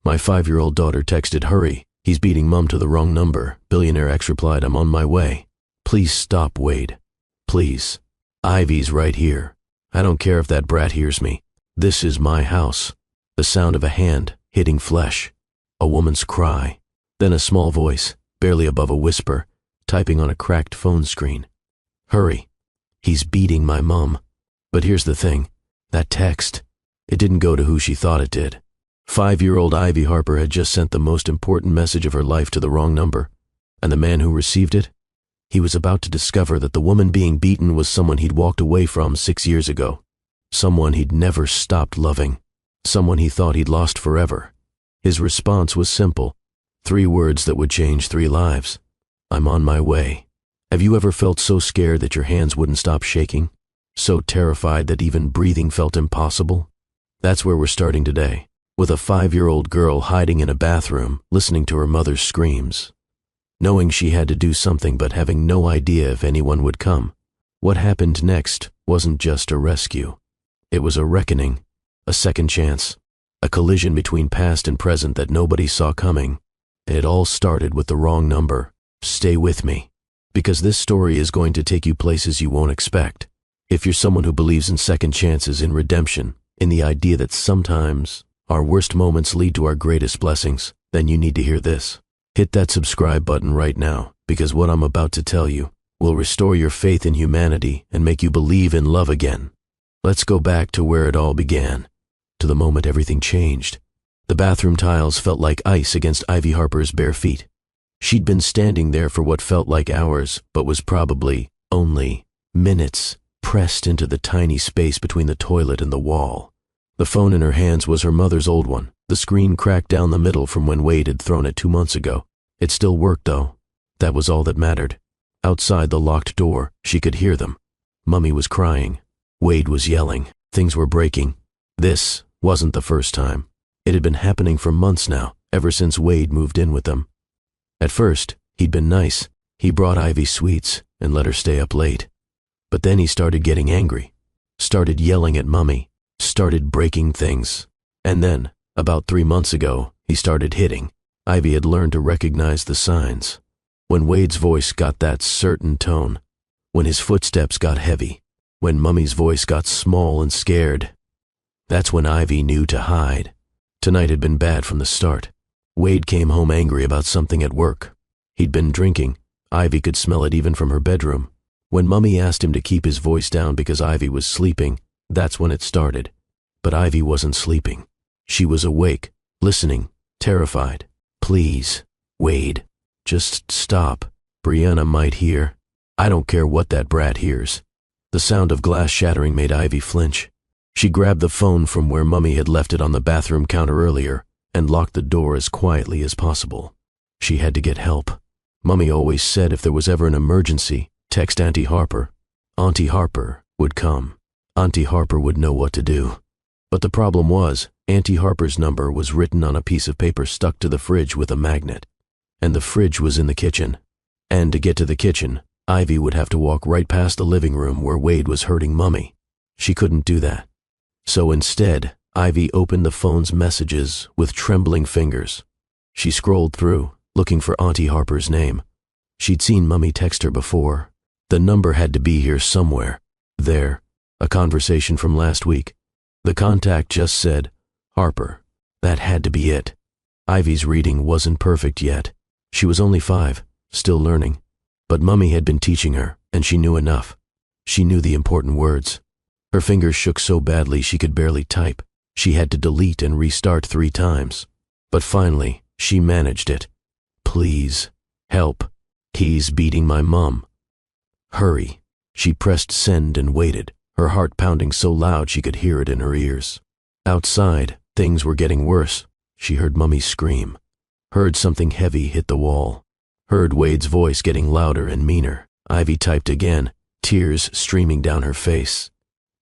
My 5-year-old daughter texted, "Hurry, he's beating Mom to the wrong number." Billionaire X replied, "I'm on my way." "Please stop, Wade. Please. Ivy's right here. I don't care if that brat hears me. This is my house." The sound of a hand hitting flesh. A woman's cry. Then a small voice, barely above a whisper, typing on a cracked phone screen. "Hurry. He's beating my mom." But here's the thing. That text, it didn't go to who she thought it did. 5-year-old Ivy Harper had just sent the most important message of her life to the wrong number. And the man who received it? He was about to discover that the woman being beaten was someone he'd walked away from 6 years ago. Someone he'd never stopped loving. Someone he thought he'd lost forever. His response was simple. 3 words that would change 3 lives. "I'm on my way." Have you ever felt so scared that your hands wouldn't stop shaking? So terrified that even breathing felt impossible? That's where we're starting today, with a 5-year-old girl hiding in a bathroom, listening to her mother's screams. Knowing she had to do something but having no idea if anyone would come. What happened next wasn't just a rescue. It was a reckoning, a second chance, a collision between past and present that nobody saw coming. It all started with the wrong number. Stay with me, because this story is going to take you places you won't expect. If you're someone who believes in second chances, in redemption, in the idea that sometimes our worst moments lead to our greatest blessings, then you need to hear this. Hit that subscribe button right now, because what I'm about to tell you will restore your faith in humanity and make you believe in love again. Let's go back to where it all began, to the moment everything changed. The bathroom tiles felt like ice against Ivy Harper's bare feet. She'd been standing there for what felt like hours, but was probably only minutes, pressed into the tiny space between the toilet and the wall. The phone in her hands was her mother's old one. The screen cracked down the middle from when Wade had thrown it 2 months ago. It still worked, though. That was all that mattered. Outside the locked door, she could hear them. Mummy was crying. Wade was yelling. Things were breaking. This wasn't the first time. It had been happening for months now, ever since Wade moved in with them. At first, he'd been nice. He brought Ivy sweets and let her stay up late. But then he started getting angry, started yelling at Mummy, started breaking things. And then, about 3 months ago, he started hitting. Ivy had learned to recognize the signs. When Wade's voice got that certain tone, when his footsteps got heavy, when Mummy's voice got small and scared, that's when Ivy knew to hide. Tonight had been bad from the start. Wade came home angry about something at work. He'd been drinking. Ivy could smell it even from her bedroom. When Mummy asked him to keep his voice down because Ivy was sleeping, that's when it started. But Ivy wasn't sleeping. She was awake, listening, terrified. "Please, Wade, just stop. Brianna might hear." "I don't care what that brat hears." The sound of glass shattering made Ivy flinch. She grabbed the phone from where Mummy had left it on the bathroom counter earlier and locked the door as quietly as possible. She had to get help. Mummy always said if there was ever an emergency, text Auntie Harper. Auntie Harper would come. Auntie Harper would know what to do. But the problem was, Auntie Harper's number was written on a piece of paper stuck to the fridge with a magnet. And the fridge was in the kitchen. And to get to the kitchen, Ivy would have to walk right past the living room where Wade was hurting Mummy. She couldn't do that. So instead, Ivy opened the phone's messages with trembling fingers. She scrolled through, looking for Auntie Harper's name. She'd seen Mummy text her before. The number had to be here somewhere. There, a conversation from last week. The contact just said, "Harper." That had to be it. Ivy's reading wasn't perfect yet. She was only 5, still learning. But Mummy had been teaching her, and she knew enough. She knew the important words. Her fingers shook so badly she could barely type. She had to delete and restart 3 times. But finally, she managed it. "Please, help. He's beating my mom." "Hurry." She pressed send and waited, her heart pounding so loud she could hear it in her ears. Outside, things were getting worse. She heard Mummy scream, heard something heavy hit the wall, heard Wade's voice getting louder and meaner. Ivy typed again, tears streaming down her face.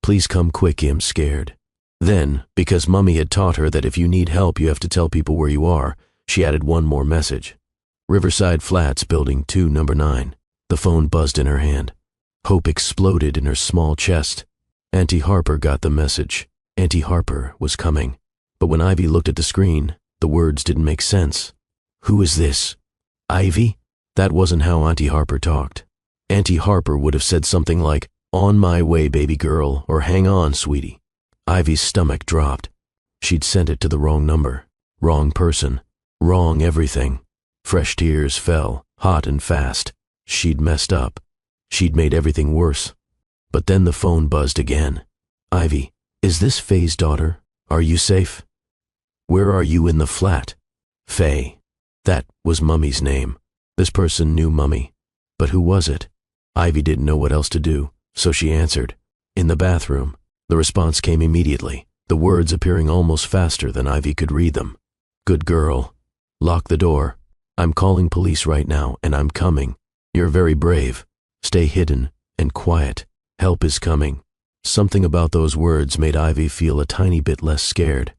"Please come quick, I'm scared." Then, because Mummy had taught her that if you need help you have to tell people where you are, she added one more message. "Riverside Flats, Building 2, Number 9. The phone buzzed in her hand. Hope exploded in her small chest. Auntie Harper got the message. Auntie Harper was coming. But when Ivy looked at the screen, The words didn't make sense. Who is this? Ivy? That wasn't how Auntie Harper talked. Auntie Harper would have said something like, "On my way, baby girl," or "Hang on, sweetie." Ivy's stomach dropped. She'd sent it to the wrong number, wrong person, wrong everything. Fresh tears fell, hot and fast. She'd messed up. She'd made everything worse. But then the phone buzzed again. "Ivy, is this Faye's daughter? Are you safe? Where are you in the flat?" Faye. That was Mummy's name. This person knew Mummy. But who was it? Ivy didn't know what else to do, so she answered. "In the bathroom." The response came immediately, the words appearing almost faster than Ivy could read them. "Good girl. Lock the door. I'm calling police right now, and I'm coming. You're very brave. Stay hidden and quiet. Help is coming." Something about those words made Ivy feel a tiny bit less scared.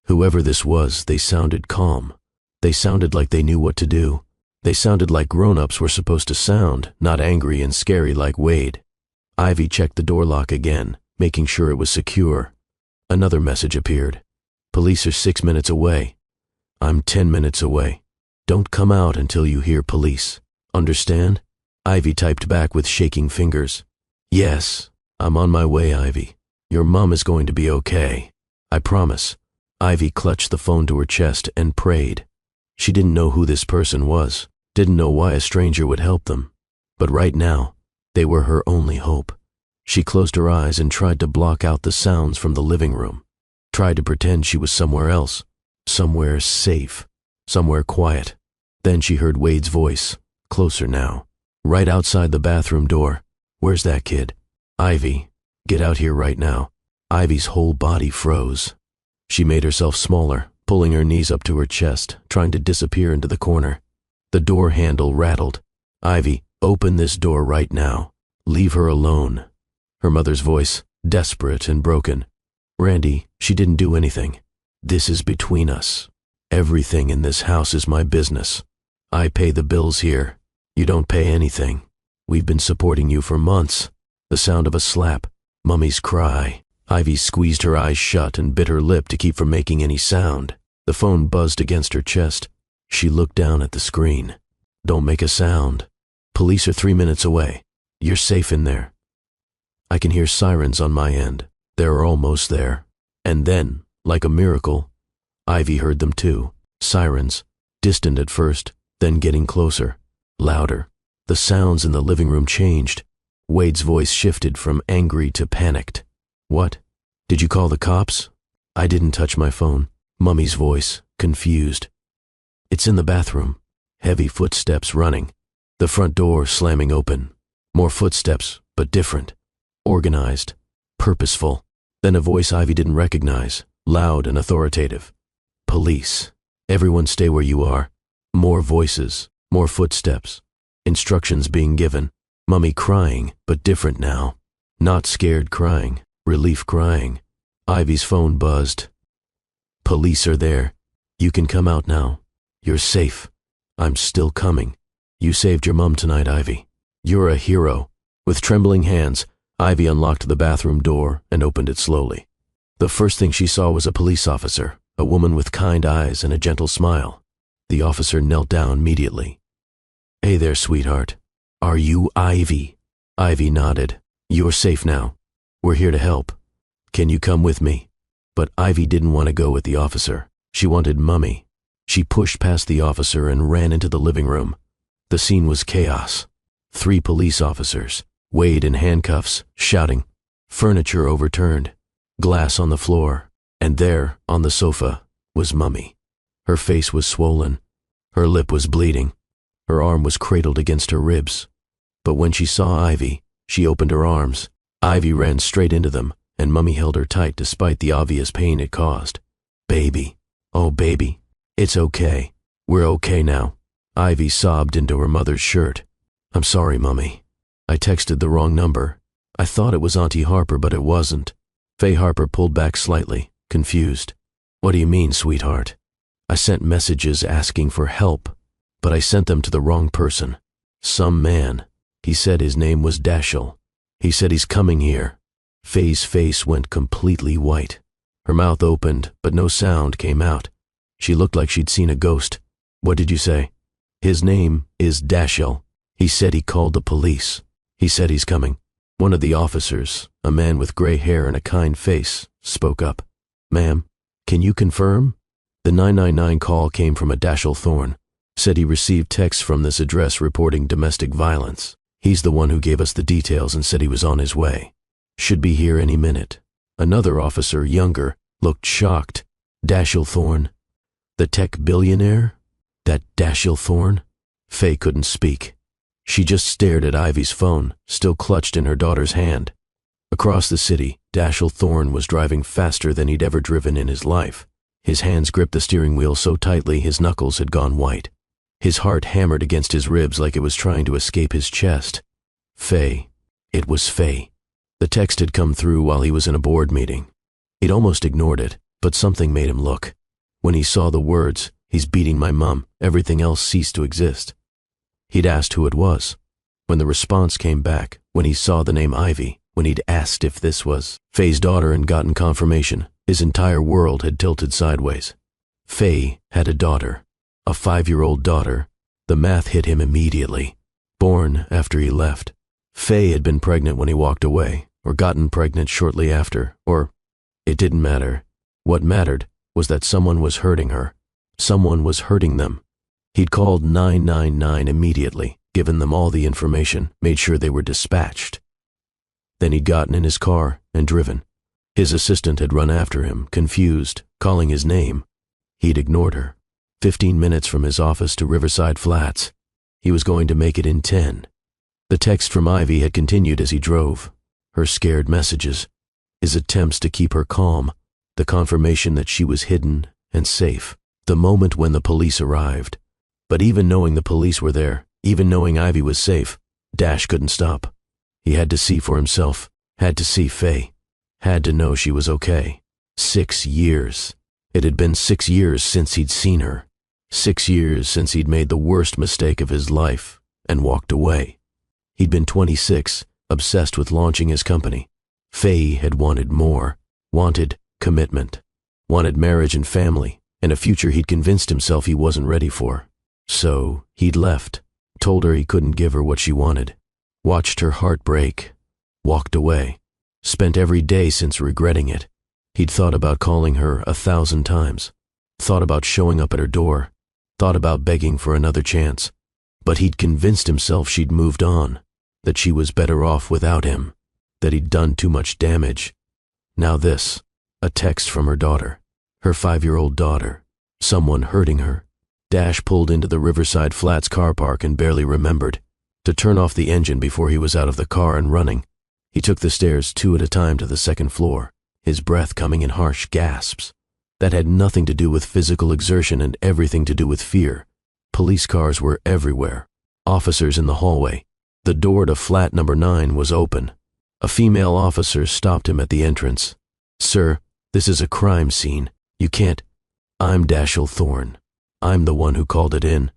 Whoever this was, they sounded calm. They sounded like they knew what to do. They sounded like grown-ups were supposed to sound, not angry and scary like Wade. Ivy checked the door lock again, making sure it was secure. Another message appeared. "Police are 6 minutes away. I'm 10 minutes away. Don't come out until you hear police. Understand?" Ivy typed back with shaking fingers. "Yes, I'm on my way, Ivy. Your mom is going to be okay. I promise." Ivy clutched the phone to her chest and prayed. She didn't know who this person was, didn't know why a stranger would help them. But right now, they were her only hope. She closed her eyes and tried to block out the sounds from the living room, tried to pretend she was somewhere else, somewhere safe, somewhere quiet. Then she heard Wade's voice, closer now, right outside the bathroom door. "Where's that kid?" "Ivy, get out here right now." Ivy's whole body froze. She made herself smaller, pulling her knees up to her chest, trying to disappear into the corner. The door handle rattled. "Ivy, open this door right now. Leave her alone." Her mother's voice, desperate and broken. "Randy, she didn't do anything. This is between us. Everything in this house is my business. I pay the bills here. You don't pay anything. We've been supporting you for months." The sound of a slap. Mummy's cry. Ivy squeezed her eyes shut and bit her lip to keep from making any sound. The phone buzzed against her chest. She looked down at the screen. "Don't make a sound. Police are 3 minutes away. You're safe in there. I can hear sirens on my end. They're almost there." And then, like a miracle, Ivy heard them too. Sirens, distant at first, then getting closer, louder. The sounds in the living room changed. Wade's voice shifted from angry to panicked. "What? Did you call the cops?" "I didn't touch my phone." Mummy's voice, confused. "It's in the bathroom." Heavy footsteps running. The front door slamming open. More footsteps, but different. Organized. Purposeful. Then a voice Ivy didn't recognize, loud and authoritative. "Police. Everyone stay where you are." More voices, more footsteps. Instructions being given. Mummy crying, but different now. Not scared crying, relief crying. Ivy's phone buzzed. "Police are there. You can come out now. You're safe. I'm still coming. You saved your mom tonight, Ivy. You're a hero." With trembling hands, Ivy unlocked the bathroom door and opened it slowly. The first thing she saw was a police officer, a woman with kind eyes and a gentle smile. The officer knelt down immediately. "Hey there, sweetheart. Are you Ivy?" Ivy nodded. "You're safe now. We're here to help. Can you come with me?" But Ivy didn't want to go with the officer. She wanted Mummy. She pushed past the officer and ran into the living room. The scene was chaos. 3 police officers, Wade in handcuffs, shouting. Furniture overturned. Glass on the floor. And there, on the sofa, was Mummy. Her face was swollen. Her lip was bleeding. Her arm was cradled against her ribs. But when she saw Ivy, she opened her arms. Ivy ran straight into them, and Mummy held her tight despite the obvious pain it caused. "Baby. Oh, baby. It's okay. We're okay now." Ivy sobbed into her mother's shirt. "I'm sorry, Mummy. I texted the wrong number. I thought it was Auntie Harper, but it wasn't." Faye Harper pulled back slightly, confused. "What do you mean, sweetheart?" "I sent messages asking for help, but I sent them to the wrong person. Some man. He said his name was Dashiell. He said he's coming here." Faye's face went completely white. Her mouth opened, but no sound came out. She looked like she'd seen a ghost. What did you say? His name is Dashiell. He said he called the police. He said he's coming. One of the officers, a man with gray hair and a kind face, spoke up. Ma'am, can you confirm? The 999 call came from a Dashiell Thorne. Said he received texts from this address reporting domestic violence. He's the one who gave us the details and said he was on his way. Should be here any minute. Another officer, younger, looked shocked. Dashiell Thorne? The tech billionaire? That Dashiell Thorne? Faye couldn't speak. She just stared at Ivy's phone, still clutched in her daughter's hand. Across the city, Dashiell Thorne was driving faster than he'd ever driven in his life. His hands gripped the steering wheel so tightly his knuckles had gone white. His heart hammered against his ribs like it was trying to escape his chest. Faye. It was Faye. The text had come through while he was in a board meeting. He'd almost ignored it, but something made him look. When he saw the words, "He's beating my mum," everything else ceased to exist. He'd asked who it was. When the response came back, when he saw the name Ivy, when he'd asked if this was Faye's daughter and gotten confirmation, his entire world had tilted sideways. Faye had a daughter. A 5-year-old daughter. The math hit him immediately. Born after he left. Faye had been pregnant when he walked away, or gotten pregnant shortly after, or it didn't matter. What mattered was that someone was hurting her. Someone was hurting them. He'd called 999 immediately, given them all the information, made sure they were dispatched. Then he'd gotten in his car and driven. His assistant had run after him, confused, calling his name. He'd ignored her. 15 minutes from his office to Riverside Flats. He was going to make it in 10. The text from Ivy had continued as he drove. Her scared messages. His attempts to keep her calm. The confirmation that she was hidden and safe. The moment when the police arrived. But even knowing the police were there, even knowing Ivy was safe, Dash couldn't stop. He had to see for himself. Had to see Faye. Had to know she was okay. 6 years. It had been 6 years since he'd seen her. 6 years since he'd made the worst mistake of his life and walked away. He'd been 26, obsessed with launching his company. Faye had wanted more. Wanted commitment. Wanted marriage and family, and a future he'd convinced himself he wasn't ready for. So he'd left. Told her he couldn't give her what she wanted. Watched her heart break. Walked away. Spent every day since regretting it. He'd thought about calling her 1,000 times. Thought about showing up at her door. Thought about begging for another chance. But he'd convinced himself she'd moved on. That she was better off without him. That he'd done too much damage. Now this. A text from her daughter. Her 5-year-old daughter. Someone hurting her. Dash pulled into the Riverside Flats car park and barely remembered to turn off the engine before he was out of the car and running. He took the stairs 2 at a time to the second floor, his breath coming in harsh gasps. That had nothing to do with physical exertion and everything to do with fear. Police cars were everywhere. Officers in the hallway. The door to flat number 9 was open. A female officer stopped him at the entrance. "Sir, this is a crime scene. You can't." "I'm Dashiell Thorne. I'm the one who called it in."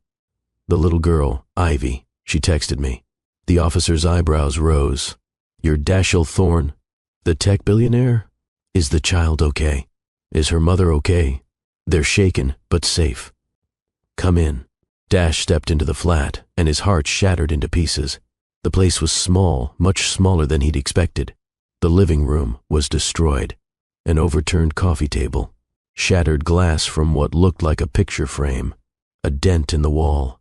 "The little girl, Ivy, she texted me." The officer's eyebrows rose. "You're Dashiell Thorne? The tech billionaire? Is the child okay? Is her mother okay?" "They're shaken, but safe." "Come in." Dash stepped into the flat, and his heart shattered into pieces. The place was small, much smaller than he'd expected. The living room was destroyed. An overturned coffee table. Shattered glass from what looked like a picture frame. A dent in the wall.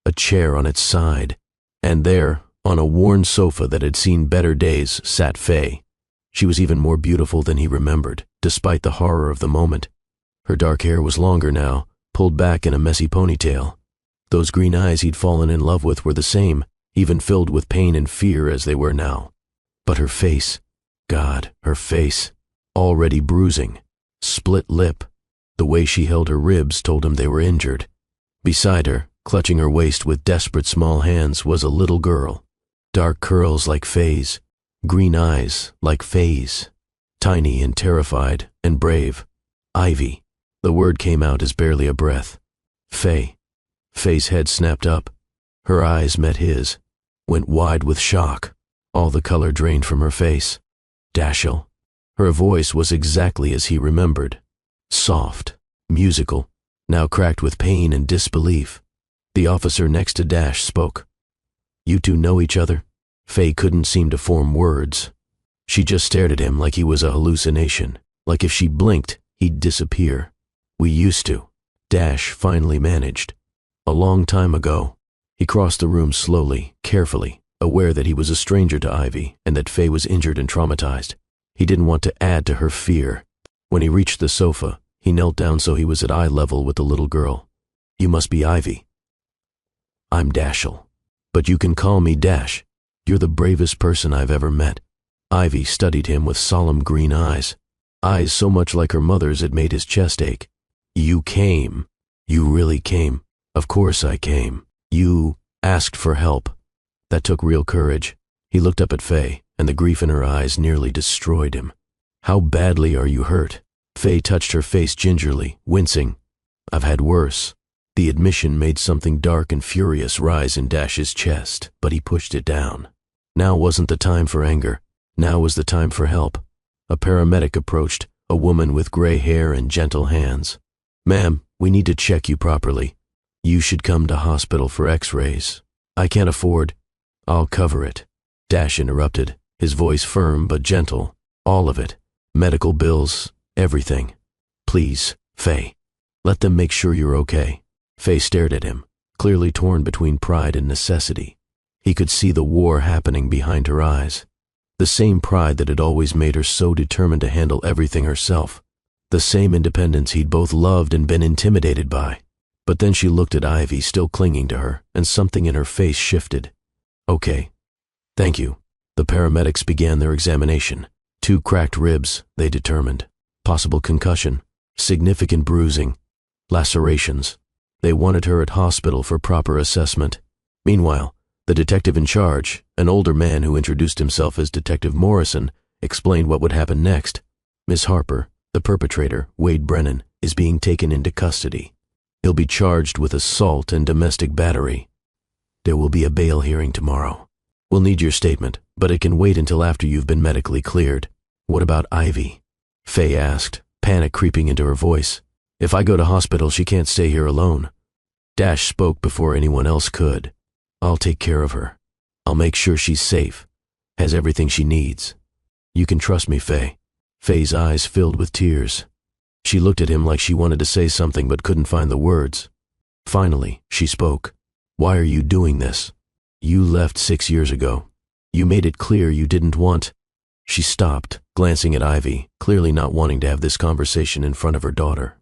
A chair on its side. And there, on a worn sofa that had seen better days, sat Faye. She was even more beautiful than he remembered, despite the horror of the moment. Her dark hair was longer now, pulled back in a messy ponytail. Those green eyes he'd fallen in love with were the same, even filled with pain and fear as they were now. But her face, God, her face, already bruising, split lip. The way she held her ribs told him they were injured. Beside her, clutching her waist with desperate small hands, was a little girl. Dark curls like Faye's, green eyes like Faye's, tiny and terrified and brave. Ivy. The word came out as barely a breath. Faye. Faye's head snapped up. Her eyes met his, went wide with shock. All the color drained from her face. Dashiell. Her voice was exactly as he remembered. Soft, musical, now cracked with pain and disbelief. The officer next to Dash spoke. "You two know each other?" Faye couldn't seem to form words. She just stared at him like he was a hallucination, like if she blinked, he'd disappear. "We used to," Dash finally managed. "A long time ago." He crossed the room slowly, carefully, aware that he was a stranger to Ivy and that Faye was injured and traumatized. He didn't want to add to her fear. When he reached the sofa, he knelt down so he was at eye level with the little girl. "You must be Ivy." "I'm Dashel. But you can call me Dash. You're the bravest person I've ever met." Ivy studied him with solemn green eyes so much like her mother's it made his chest ache. "You came. You really came." "Of course I came." "You asked for help." That took real courage. He looked up at Faye, and the grief in her eyes nearly destroyed him. "How badly are you hurt?" Faye touched her face gingerly, wincing. "I've had worse." The admission made something dark and furious rise in Dash's chest, but he pushed it down. Now wasn't the time for anger. Now was the time for help. A paramedic approached, a woman with gray hair and gentle hands. "Ma'am, we need to check you properly. You should come to hospital for x-rays." "I can't afford." "I'll cover it." Dash interrupted, his voice firm but gentle. "All of it. Medical bills, everything. Please, Faye. Let them make sure you're okay." Faye stared at him, clearly torn between pride and necessity. He could see the war happening behind her eyes. The same pride that had always made her so determined to handle everything herself. The same independence he'd both loved and been intimidated by. But then she looked at Ivy, still clinging to her, and something in her face shifted. "Okay. Thank you." The paramedics began their examination. 2 cracked ribs, they determined. Possible concussion. Significant bruising. Lacerations. They wanted her at hospital for proper assessment. Meanwhile, the detective in charge, an older man who introduced himself as Detective Morrison, explained what would happen next. "Miss Harper, the perpetrator, Wade Brennan, is being taken into custody. He'll be charged with assault and domestic battery. There will be a bail hearing tomorrow. We'll need your statement, but it can wait until after you've been medically cleared." "What about Ivy?" Faye asked, panic creeping into her voice. "If I go to hospital, she can't stay here alone." Dash spoke before anyone else could. "I'll take care of her. I'll make sure she's safe, has everything she needs. You can trust me, Faye." Faye's eyes filled with tears. She looked at him like she wanted to say something but couldn't find the words. Finally, she spoke. "Why are you doing this? You left 6 years ago. You made it clear you didn't want—" She stopped, glancing at Ivy, clearly not wanting to have this conversation in front of her daughter.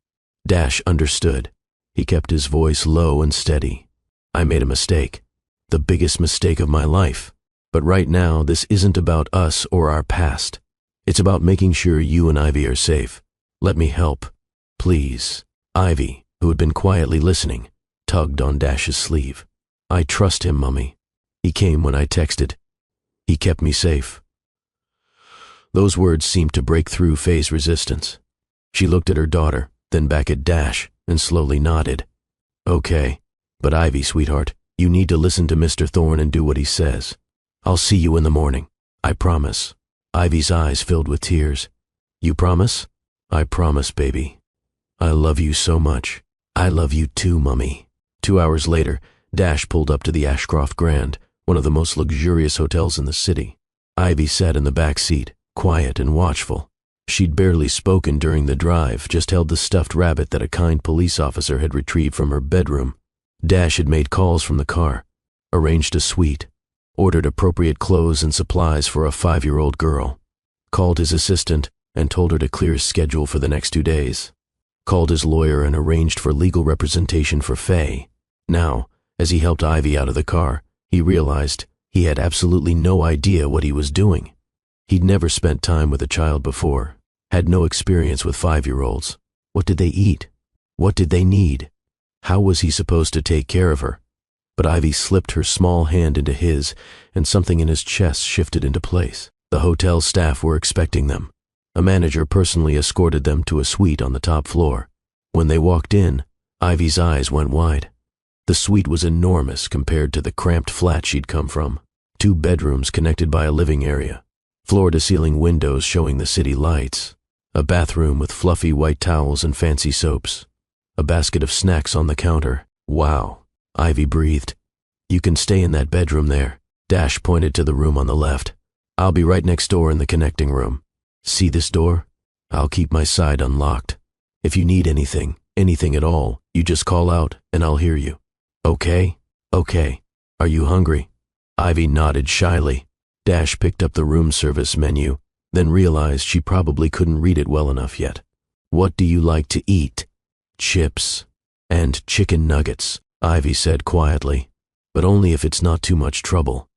Dash understood. He kept his voice low and steady. "I made a mistake. The biggest mistake of my life. But right now, this isn't about us or our past. It's about making sure you and Ivy are safe. Let me help. Please." Ivy, who had been quietly listening, tugged on Dash's sleeve. "I trust him, Mummy. He came when I texted. He kept me safe." Those words seemed to break through Faye's resistance. She looked at her daughter, then back at Dash, and slowly nodded. "Okay. But Ivy, sweetheart, you need to listen to Mr. Thorne and do what he says. I'll see you in the morning. I promise." Ivy's eyes filled with tears. "You promise?" "I promise, baby. I love you so much." "I love you too, Mummy." 2 hours later, Dash pulled up to the Ashcroft Grand, one of the most luxurious hotels in the city. Ivy sat in the back seat, quiet and watchful. She'd barely spoken during the drive, just held the stuffed rabbit that a kind police officer had retrieved from her bedroom. Dash had made calls from the car, arranged a suite, ordered appropriate clothes and supplies for a 5-year-old girl, called his assistant and told her to clear his schedule for the next 2 days, called his lawyer and arranged for legal representation for Faye. Now, as he helped Ivy out of the car, he realized he had absolutely no idea what he was doing. He'd never spent time with a child before, had no experience with 5-year-olds. What did they eat? What did they need? How was he supposed to take care of her? But Ivy slipped her small hand into his, and something in his chest shifted into place. The hotel staff were expecting them. A manager personally escorted them to a suite on the top floor. When they walked in, Ivy's eyes went wide. The suite was enormous compared to the cramped flat she'd come from. 2 bedrooms connected by a living area, floor-to-ceiling windows showing the city lights, a bathroom with fluffy white towels and fancy soaps. a basket of snacks on the counter. Wow, Ivy breathed. You can stay in that bedroom there. Dash pointed to the room on the left. I'll be right next door in the connecting room. See this door? I'll keep my side unlocked. If you need anything at all, you just call out and I'll hear you. Okay? Okay. Are you hungry? Ivy nodded shyly. Dash picked up the room service menu, then realized she probably couldn't read it well enough yet. What do you like to eat? Chips and chicken nuggets, Ivy said quietly, but only if it's not too much trouble.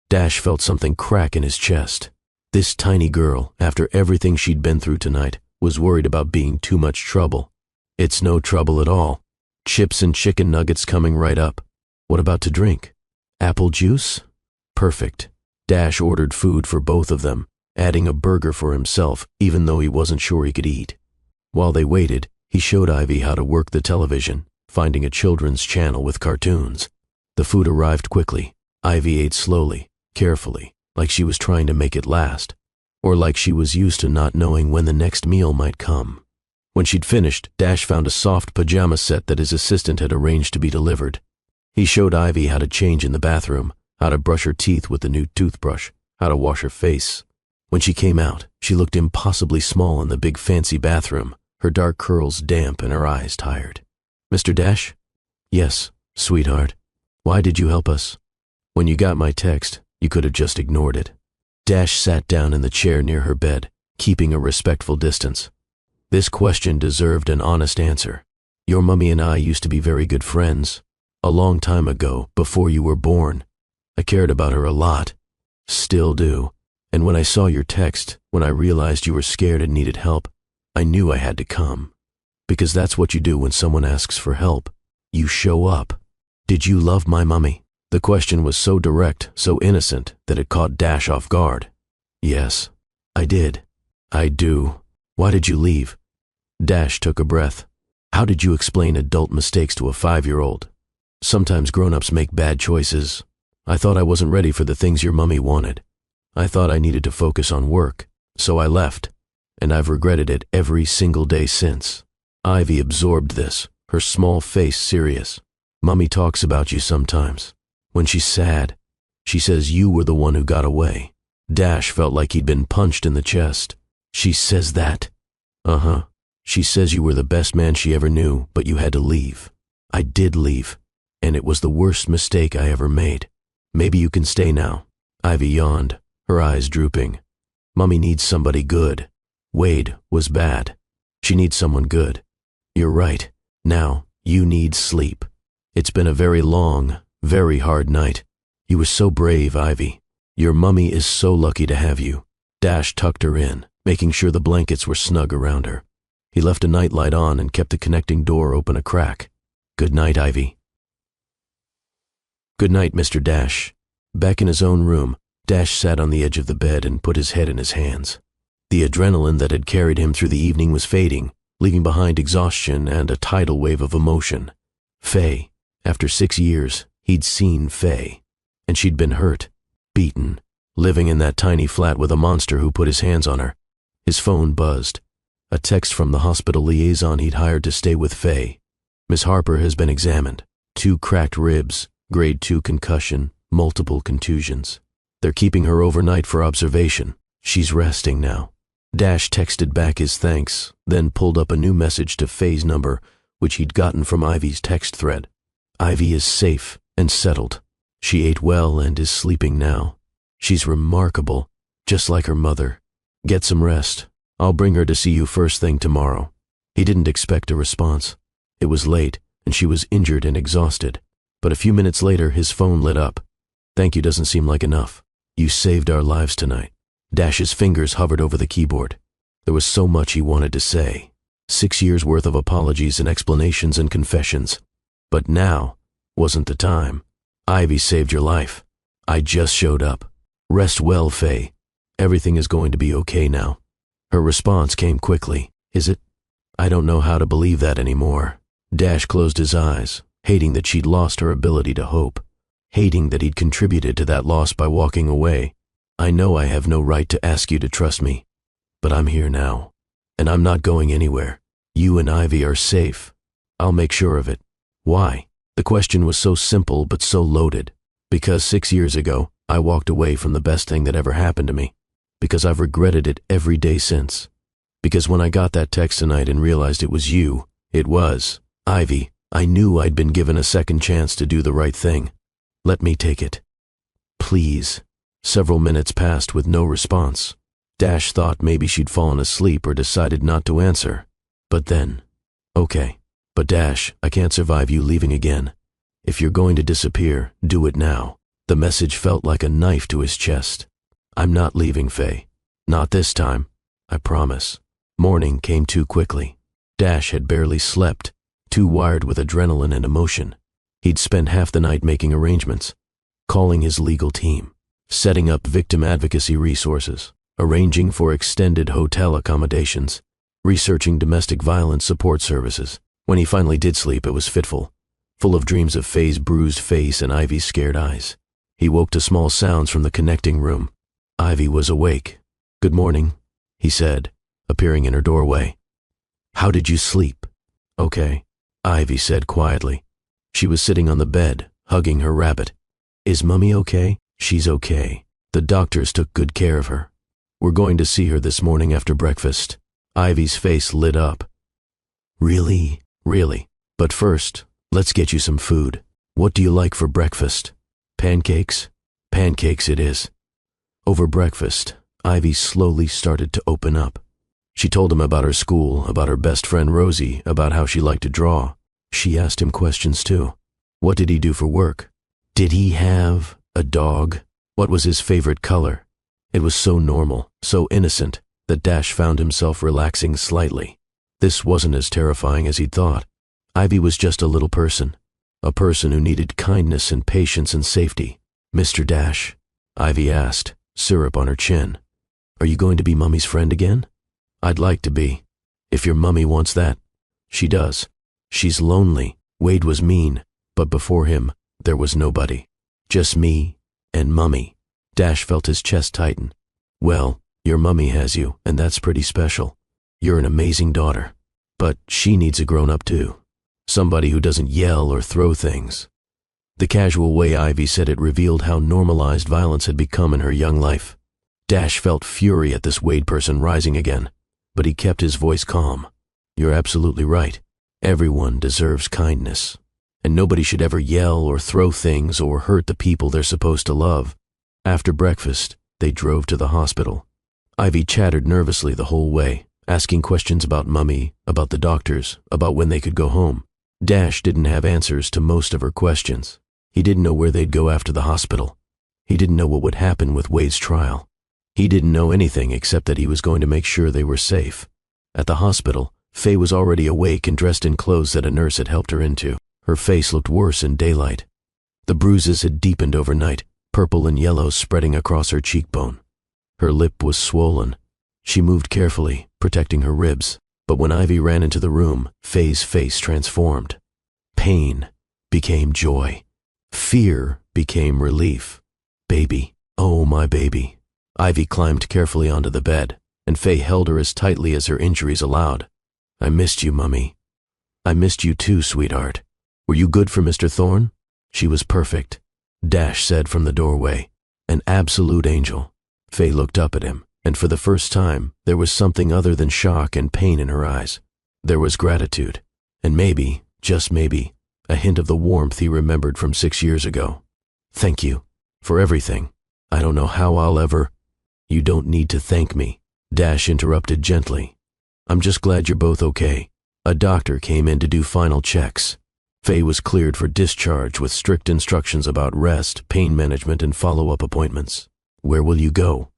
Dash felt something crack in his chest. This tiny girl, after everything she'd been through tonight, was worried about being too much trouble. It's no trouble at all. Chips and chicken nuggets coming right up. What about to drink? Apple juice? Perfect. Dash ordered food for both of them, adding a burger for himself even though he wasn't sure he could eat. While they waited, he showed Ivy how to work the television, finding a children's channel with cartoons. The food arrived quickly. Ivy ate slowly, carefully, like she was trying to make it last, or like she was used to not knowing when the next meal might come. When she'd finished, Dash found a soft pajama set that his assistant had arranged to be delivered. He showed Ivy how to change in the bathroom, how to brush her teeth with the new toothbrush, how to wash her face. When she came out, she looked impossibly small in the big fancy bathroom, her dark curls damp and her eyes tired. Mr. Dash? Yes, sweetheart. Why did you help us? When you got my text, you could have just ignored it. Dash sat down in the chair near her bed, keeping a respectful distance. This question deserved an honest answer. Your mummy and I used to be very good friends. A long time ago, before you were born. I cared about her a lot. Still do. And when I saw your text, when I realized you were scared and needed help, I knew I had to come. Because that's what you do when someone asks for help. You show up. Did you love my mummy? The question was so direct, so innocent, that it caught Dash off guard. Yes, I did. I do. Why did you leave? Dash took a breath. How did you explain adult mistakes to a 5-year-old? Sometimes grown-ups make bad choices. I thought I wasn't ready for the things your mummy wanted. I thought I needed to focus on work, so I left, and I've regretted it every single day since. Ivy absorbed this, her small face serious. Mummy talks about you sometimes. When she's sad, she says you were the one who got away. Dash felt like he'd been punched in the chest. She says that? Uh-huh. She says you were the best man she ever knew, but you had to leave. I did leave, and it was the worst mistake I ever made. Maybe you can stay now. Ivy yawned, her eyes drooping. Mummy needs somebody good. Wade was bad. She needs someone good. You're right. Now, you need sleep. It's been a very long, very hard night. You were so brave, Ivy. Your mummy is so lucky to have you. Dash tucked her in, making sure the blankets were snug around her. He left a nightlight on and kept the connecting door open a crack. Good night, Ivy. Good night, Mr. Dash. Back in his own room, Dash sat on the edge of the bed and put his head in his hands. The adrenaline that had carried him through the evening was fading, leaving behind exhaustion and a tidal wave of emotion. Faye. After 6 years, he'd seen Faye. And she'd been hurt, beaten, living in that tiny flat with a monster who put his hands on her. His phone buzzed. A text from the hospital liaison he'd hired to stay with Faye. Miss Harper has been examined. 2 cracked ribs, grade 2 concussion, multiple contusions. They're keeping her overnight for observation. She's resting now. Dash texted back his thanks, then pulled up a new message to Faye's number, which he'd gotten from Ivy's text thread. Ivy is safe and settled. She ate well and is sleeping now. She's remarkable, just like her mother. Get some rest. I'll bring her to see you first thing tomorrow. He didn't expect a response. It was late, and she was injured and exhausted. But a few minutes later, his phone lit up. Thank you doesn't seem like enough. You saved our lives tonight. Dash's fingers hovered over the keyboard. There was so much he wanted to say. 6 years' worth of apologies and explanations and confessions. But now wasn't the time. Ivy saved your life. I just showed up. Rest well, Faye. Everything is going to be okay now. Her response came quickly. Is it? I don't know how to believe that anymore. Dash closed his eyes, hating that she'd lost her ability to hope, hating that he'd contributed to that loss by walking away. I know I have no right to ask you to trust me, but I'm here now, and I'm not going anywhere. You and Ivy are safe. I'll make sure of it. Why? The question was so simple but so loaded. Because 6 years ago, I walked away from the best thing that ever happened to me. Because I've regretted it every day since. Because when I got that text tonight and realized it was you, it was, Ivy, I knew I'd been given a second chance to do the right thing. Let me take it. Please. Several minutes passed with no response. Dash thought maybe she'd fallen asleep or decided not to answer. But then, okay. But Dash, I can't survive you leaving again. If you're going to disappear, do it now. The message felt like a knife to his chest. I'm not leaving, Faye. Not this time. I promise. Morning came too quickly. Dash had barely slept, too wired with adrenaline and emotion. He'd spent half the night making arrangements, calling his legal team, setting up victim advocacy resources, arranging for extended hotel accommodations, researching domestic violence support services. When he finally did sleep, it was fitful, full of dreams of Faye's bruised face and Ivy's scared eyes. He woke to small sounds from the connecting room. Ivy was awake. Good morning, he said, appearing in her doorway. How did you sleep? Okay, Ivy said quietly. She was sitting on the bed, hugging her rabbit. Is Mummy okay? She's okay. The doctors took good care of her. We're going to see her this morning after breakfast. Ivy's face lit up. Really? Really. But first, let's get you some food. What do you like for breakfast? Pancakes? Pancakes it is. Over breakfast, Ivy slowly started to open up. She told him about her school, about her best friend Rosie, about how she liked to draw. She asked him questions too. What did he do for work? Did he have a dog? What was his favorite color? It was so normal, so innocent, that Dash found himself relaxing slightly. This wasn't as terrifying as he'd thought. Ivy was just a little person. A person who needed kindness and patience and safety. Mr. Dash, Ivy asked, syrup on her chin. Are you going to be Mummy's friend again? I'd like to be. If your Mummy wants that. She does. She's lonely. Wade was mean, but before him, there was nobody. Just me and Mummy. Dash felt his chest tighten. Well, your Mummy has you, and that's pretty special. You're an amazing daughter. But she needs a grown-up too. Somebody who doesn't yell or throw things. The casual way Ivy said it revealed how normalized violence had become in her young life. Dash felt fury at this Wade person rising again, but he kept his voice calm. You're absolutely right. Everyone deserves kindness, and nobody should ever yell or throw things or hurt the people they're supposed to love. After breakfast, they drove to the hospital. Ivy chattered nervously the whole way, asking questions about Mummy, about the doctors, about when they could go home. Dash didn't have answers to most of her questions. He didn't know where they'd go after the hospital. He didn't know what would happen with Wade's trial. He didn't know anything except that he was going to make sure they were safe. At the hospital, Faye was already awake and dressed in clothes that a nurse had helped her into. Her face looked worse in daylight. The bruises had deepened overnight, purple and yellow spreading across her cheekbone. Her lip was swollen. She moved carefully, protecting her ribs, but when Ivy ran into the room, Faye's face transformed. Pain became joy. Fear became relief. Baby, oh my baby. Ivy climbed carefully onto the bed, and Faye held her as tightly as her injuries allowed. I missed you, Mummy. I missed you too, sweetheart. Were you good for Mr. Thorne? She was perfect, Dash said from the doorway. An absolute angel. Faye looked up at him, and for the first time, there was something other than shock and pain in her eyes. There was gratitude, and maybe, just maybe, a hint of the warmth he remembered from 6 years ago. Thank you, for everything. I don't know how I'll ever… You don't need to thank me, Dash interrupted gently. I'm just glad you're both okay. A doctor came in to do final checks. Faye was cleared for discharge with strict instructions about rest, pain management, and follow-up appointments. Where will you go?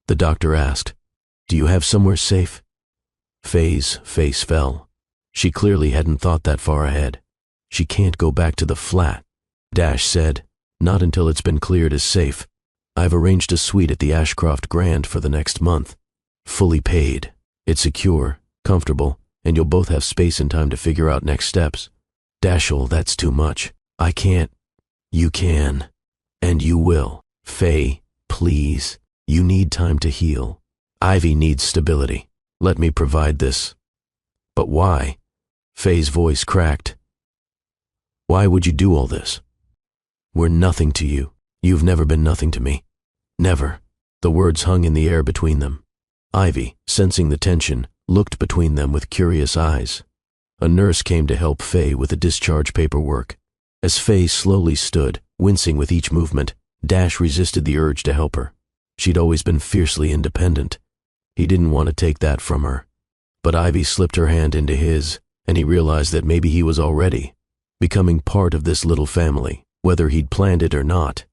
The doctor asked. Do you have somewhere safe? Faye's face fell. She clearly hadn't thought that far ahead. She can't go back to the flat, Dash said. Not until it's been cleared as safe. I've arranged a suite at the Ashcroft Grand for the next month. Fully paid. It's secure, comfortable, and you'll both have space and time to figure out next steps. Dashel, that's too much. I can't. You can. And you will. Faye, please. You need time to heal. Ivy needs stability. Let me provide this. But why? Faye's voice cracked. Why would you do all this? We're nothing to you. You've never been nothing to me. Never. The words hung in the air between them. Ivy, sensing the tension, looked between them with curious eyes. A nurse came to help Faye with the discharge paperwork. As Faye slowly stood, wincing with each movement, Dash resisted the urge to help her. She'd always been fiercely independent. He didn't want to take that from her. But Ivy slipped her hand into his, and he realized that maybe he was already becoming part of this little family, whether he'd planned it or not.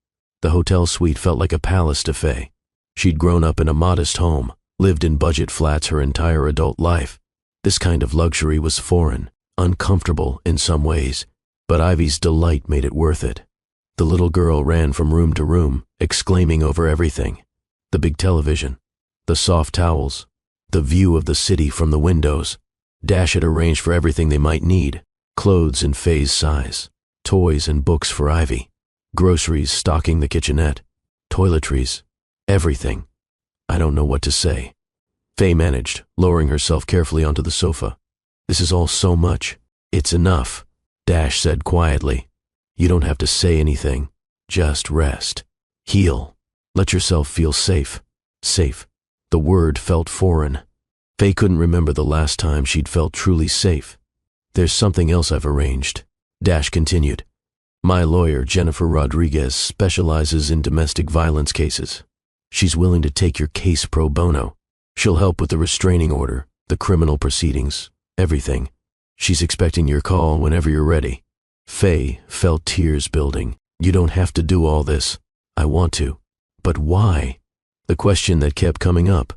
The hotel suite felt like a palace to Faye. She'd grown up in a modest home, lived in budget flats her entire adult life. This kind of luxury was foreign, uncomfortable in some ways, but Ivy's delight made it worth it. The little girl ran from room to room, exclaiming over everything. The big television, the soft towels, the view of the city from the windows. Dash had arranged for everything they might need: clothes in Faye's size, toys and books for Ivy, groceries stocking the kitchenette, toiletries, everything. I don't know what to say. Faye managed, lowering herself carefully onto the sofa. This is all so much. It's enough, Dash said quietly. You don't have to say anything. Just rest. Heal. Let yourself feel safe. Safe. The word felt foreign. Faye couldn't remember the last time she'd felt truly safe. There's something else I've arranged, Dash continued. My lawyer, Jennifer Rodriguez, specializes in domestic violence cases. She's willing to take your case pro bono. She'll help with the restraining order, the criminal proceedings, everything. She's expecting your call whenever you're ready. Faye felt tears building. You don't have to do all this. I want to. But why? The question that kept coming up.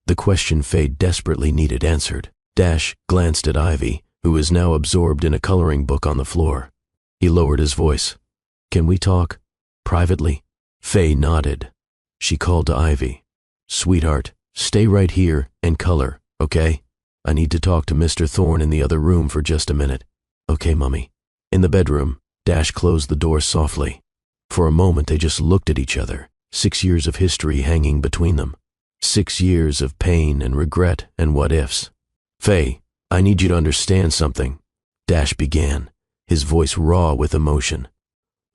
The question Faye desperately needed answered. Dash glanced at Ivy, who was now absorbed in a coloring book on the floor. He lowered his voice. Can we talk? Privately? Faye nodded. She called to Ivy. Sweetheart, stay right here and color, okay? I need to talk to Mr. Thorne in the other room for just a minute. Okay, Mummy. In the bedroom, Dash closed the door softly. For a moment they just looked at each other, 6 years of history hanging between them. 6 years of pain and regret and what-ifs. Faye, I need you to understand something, Dash began, his voice raw with emotion.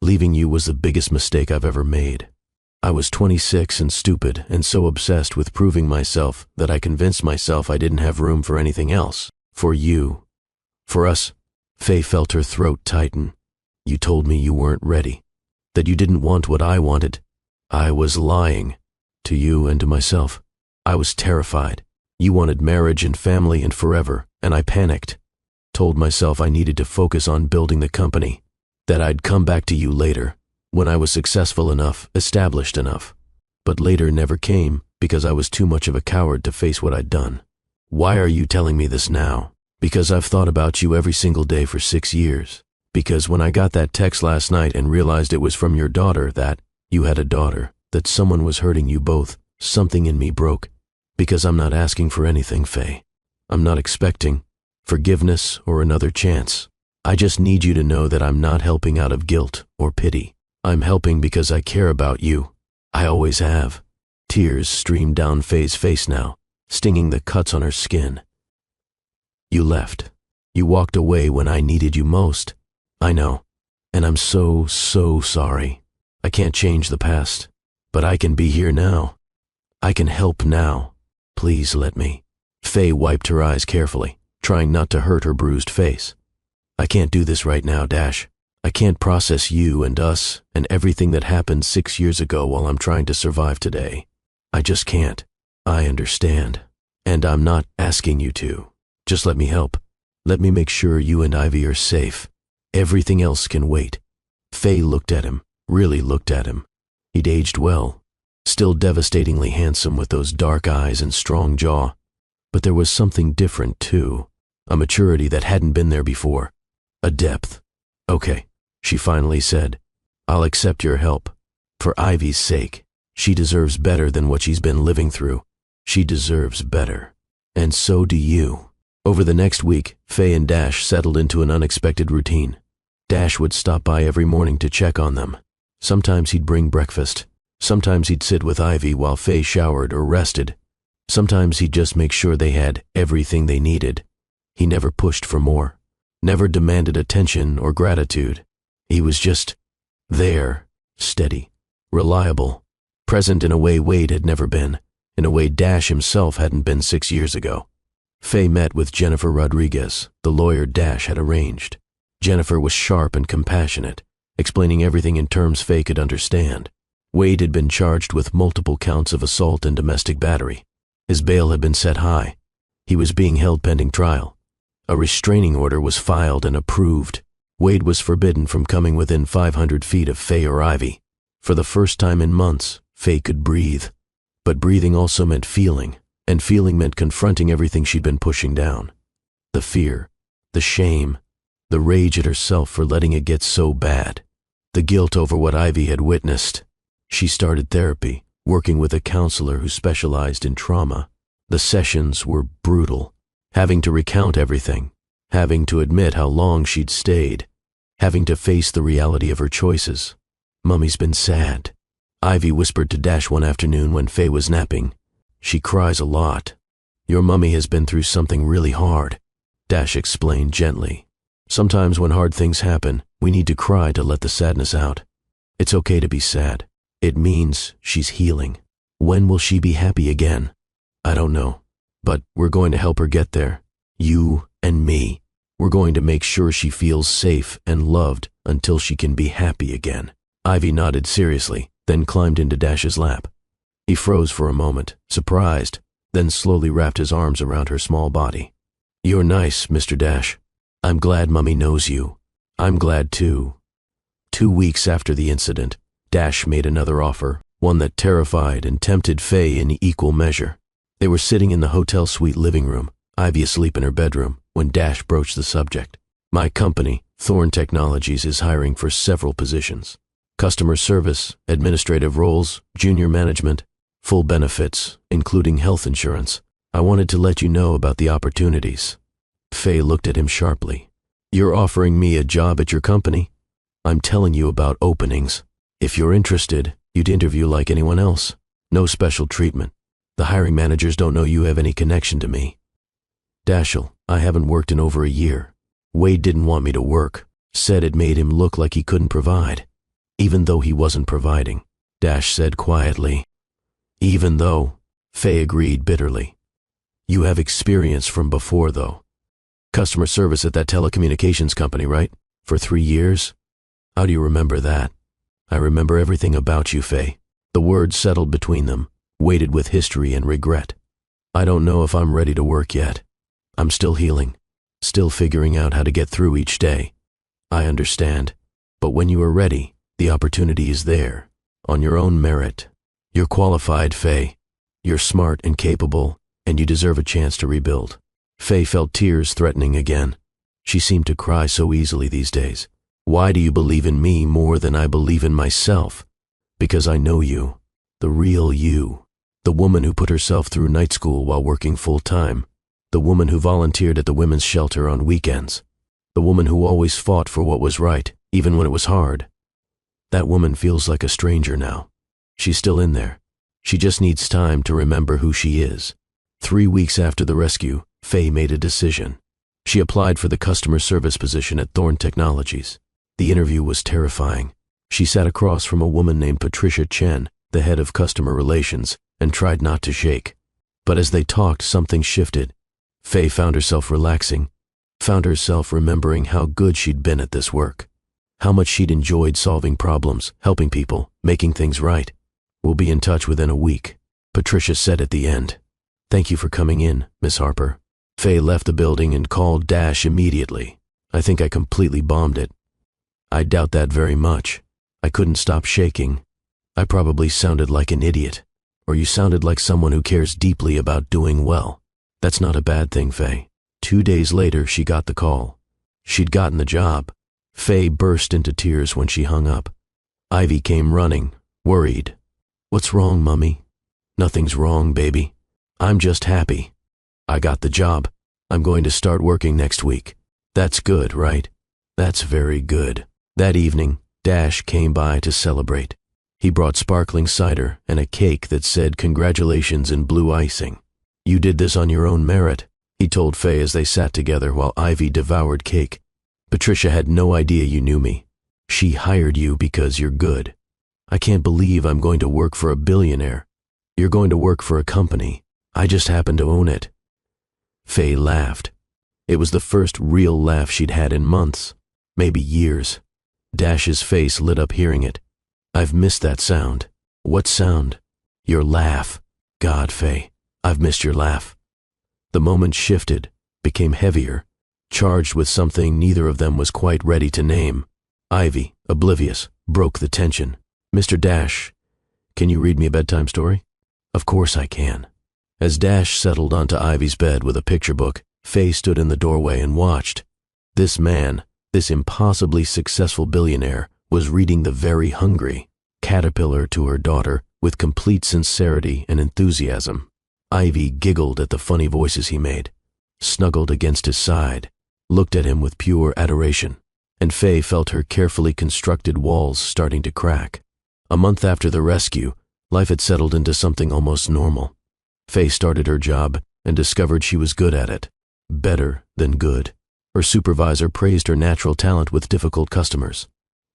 Leaving you was the biggest mistake I've ever made. I was 26 and stupid and so obsessed with proving myself that I convinced myself I didn't have room for anything else. For you. For us. Faye felt her throat tighten. You told me you weren't ready. That you didn't want what I wanted. I was lying. To you and to myself. I was terrified. You wanted marriage and family and forever, and I panicked. Told myself I needed to focus on building the company. That I'd come back to you later, when I was successful enough, established enough. But later never came because I was too much of a coward to face what I'd done. Why are you telling me this now? Because I've thought about you every single day for 6 years. Because when I got that text last night and realized it was from your daughter, that you had a daughter, that someone was hurting you both, something in me broke. Because I'm not asking for anything, Faye. I'm not expecting forgiveness or another chance. I just need you to know that I'm not helping out of guilt or pity. I'm helping because I care about you. I always have. Tears streamed down Faye's face now, stinging the cuts on her skin. You left. You walked away when I needed you most. I know. And I'm so sorry. I can't change the past, but I can be here now. I can help now. Please let me. Faye wiped her eyes carefully, trying not to hurt her bruised face. I can't do this right now, Dash. I can't process you and us and everything that happened 6 years ago while I'm trying to survive today. I just can't. I understand. And I'm not asking you to. Just let me help. Let me make sure you and Ivy are safe. Everything else can wait. Faye looked at him, really looked at him. He'd aged well, still devastatingly handsome with those dark eyes and strong jaw. But there was something different too, a maturity that hadn't been there before, a depth. Okay, she finally said, I'll accept your help. For Ivy's sake. She deserves better than what she's been living through. She deserves better. And so do you. Over the next week, Faye and Dash settled into an unexpected routine. Dash would stop by every morning to check on them. Sometimes he'd bring breakfast. Sometimes he'd sit with Ivy while Faye showered or rested. Sometimes he'd just make sure they had everything they needed. He never pushed for more, never demanded attention or gratitude. He was just there, steady, reliable, present in a way Wade had never been, in a way Dash himself hadn't been 6 years ago. Faye met with Jennifer Rodriguez, the lawyer Dash had arranged. Jennifer was sharp and compassionate, explaining everything in terms Faye could understand. Wade had been charged with multiple counts of assault and domestic battery. His bail had been set high. He was being held pending trial. A restraining order was filed and approved. Wade was forbidden from coming within 500 feet of Faye or Ivy. For the first time in months, Faye could breathe. But breathing also meant feeling, and feeling meant confronting everything she'd been pushing down. The fear, the shame, the rage at herself for letting it get so bad, the guilt over what Ivy had witnessed. She started therapy, working with a counselor who specialized in trauma. The sessions were brutal, having to recount everything, having to admit how long she'd stayed, having to face the reality of her choices. "Mummy's been sad," Ivy whispered to Dash one afternoon when Faye was napping. "She cries a lot. Your mummy has been through something really hard," Dash explained gently. "Sometimes when hard things happen, we need to cry to let the sadness out. It's okay to be sad. It means she's healing. When will she be happy again? I don't know, but we're going to help her get there. You and me. We're going to make sure she feels safe and loved until she can be happy again." Ivy nodded seriously, then climbed into Dash's lap. He froze for a moment, surprised, then slowly wrapped his arms around her small body. "You're nice, Mr. Dash. I'm glad Mummy knows you. I'm glad too." 2 weeks after the incident, Dash made another offer, one that terrified and tempted Faye in equal measure. They were sitting in the hotel suite living room, Ivy asleep in her bedroom, when Dash broached the subject. "My company, Thorn Technologies, is hiring for several positions. Customer service, administrative roles, junior management, full benefits, including health insurance. I wanted to let you know about the opportunities." Faye looked at him sharply. "You're offering me a job at your company? I'm telling you about openings. If you're interested, you'd interview like anyone else. No special treatment. The hiring managers don't know you have any connection to me." "Dashel, I haven't worked in over a year. Wade didn't want me to work, said it made him look like he couldn't provide." "Even though he wasn't providing," Dash said quietly. "Even though," Faye agreed bitterly. "You have experience from before, though. Customer service at that telecommunications company, right? For 3 years? How do you remember that?" "I remember everything about you, Faye." The words settled between them, weighted with history and regret. "I don't know if I'm ready to work yet. I'm still healing, still figuring out how to get through each day. I understand, but when you are ready, the opportunity is there, on your own merit. You're qualified, Faye. You're smart and capable, and you deserve a chance to rebuild." Faye felt tears threatening again. She seemed to cry so easily these days. "Why do you believe in me more than I believe in myself?" "Because I know you, the real you. The woman who put herself through night school while working full-time. The woman who volunteered at the women's shelter on weekends. The woman who always fought for what was right, even when it was hard. That woman feels like a stranger now. She's still in there. She just needs time to remember who she is." 3 weeks after the rescue, Faye made a decision. She applied for the customer service position at Thorn Technologies. The interview was terrifying. She sat across from a woman named Patricia Chen, the head of customer relations, and tried not to shake. But as they talked, something shifted. Faye found herself relaxing, found herself remembering how good she'd been at this work, how much she'd enjoyed solving problems, helping people, making things right. "We'll be in touch within a week," Patricia said at the end. "Thank you for coming in, Miss Harper." Faye left the building and called Dash immediately. "I think I completely bombed it." "I doubt that very much. I couldn't stop shaking. I probably sounded like an idiot. Or you sounded like someone who cares deeply about doing well. That's not a bad thing, Faye." 2 days later, she got the call. She'd gotten the job. Faye burst into tears when she hung up. Ivy came running, worried. "What's wrong, Mummy?" "Nothing's wrong, baby. I'm just happy. I got the job. I'm going to start working next week." "That's good, right?" "That's very good." That evening, Dash came by to celebrate. He brought sparkling cider and a cake that said congratulations in blue icing. "You did this on your own merit," he told Faye as they sat together while Ivy devoured cake. Patricia had no idea you knew me. She hired you because you're good. I can't believe I'm going to work for a billionaire. You're going to work for a company. I just happen to own it. Faye laughed. It was the first real laugh she'd had in months, maybe years. Dash's face lit up hearing it. I've missed that sound. What sound? Your laugh. God, Faye, I've missed your laugh. The moment shifted, became heavier, charged with something neither of them was quite ready to name. Ivy, oblivious, broke the tension. Mr. Dash, can you read me a bedtime story? Of course I can. As Dash settled onto Ivy's bed with a picture book, Faye stood in the doorway and watched. This man, this impossibly successful billionaire, was reading the very hungry Caterpillar to her daughter with complete sincerity and enthusiasm. Ivy giggled at the funny voices he made, snuggled against his side, looked at him with pure adoration, and Faye felt her carefully constructed walls starting to crack. A month after the rescue, life had settled into something almost normal. Faye started her job and discovered she was good at it. Better than good. Her supervisor praised her natural talent with difficult customers.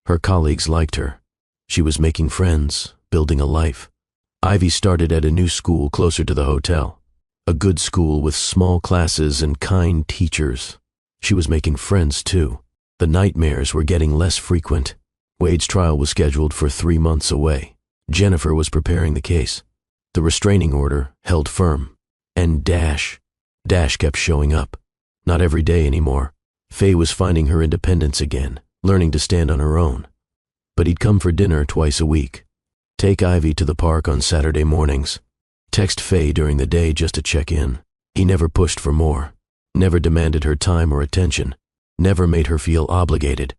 Her colleagues liked her. She was making friends, building a life. Ivy started at a new school closer to the hotel. A good school with small classes and kind teachers. She was making friends too. The nightmares were getting less frequent. Wade's trial was scheduled for 3 months away. Jennifer was preparing the case. The restraining order held firm. And Dash kept showing up. Not every day anymore. Faye was finding her independence again, learning to stand on her own. But he'd come for dinner twice a week. Take Ivy to the park on Saturday mornings. Text Faye during the day just to check in. He never pushed for more. Never demanded her time or attention. Never made her feel obligated.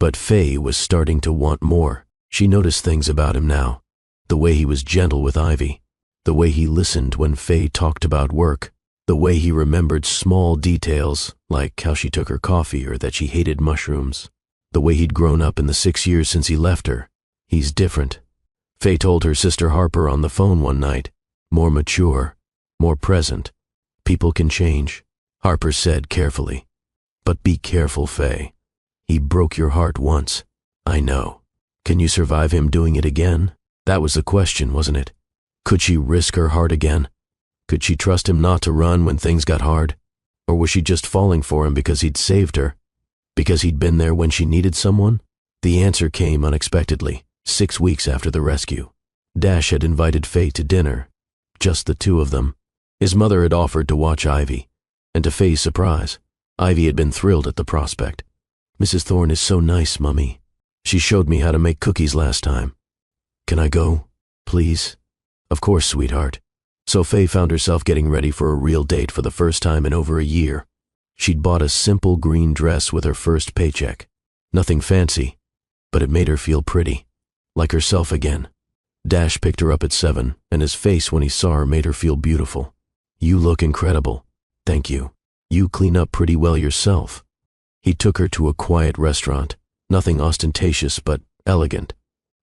But Faye was starting to want more. She noticed things about him now. The way he was gentle with Ivy. The way he listened when Faye talked about work. The way he remembered small details, like how she took her coffee or that she hated mushrooms. The way he'd grown up in the 6 years since he left her. He's different. Faye told her sister Harper on the phone one night. More mature, more present. People can change, Harper said carefully. But be careful, Faye. He broke your heart once. I know. Can you survive him doing it again? That was the question, wasn't it? Could she risk her heart again? Could she trust him not to run when things got hard? Or was she just falling for him because he'd saved her? Because he'd been there when she needed someone? The answer came unexpectedly, 6 weeks after the rescue. Dash had invited Faye to dinner. Just the two of them. His mother had offered to watch Ivy. And to Faye's surprise, Ivy had been thrilled at the prospect. Mrs. Thorne is so nice, Mummy. She showed me how to make cookies last time. Can I go, please? Of course, sweetheart. So Faye found herself getting ready for a real date for the first time in over a year. She'd bought a simple green dress with her first paycheck. Nothing fancy, but it made her feel pretty. Like herself again. Dash picked her up at 7, and his face when he saw her made her feel beautiful. You look incredible. Thank you. You clean up pretty well yourself. He took her to a quiet restaurant. Nothing ostentatious, but elegant.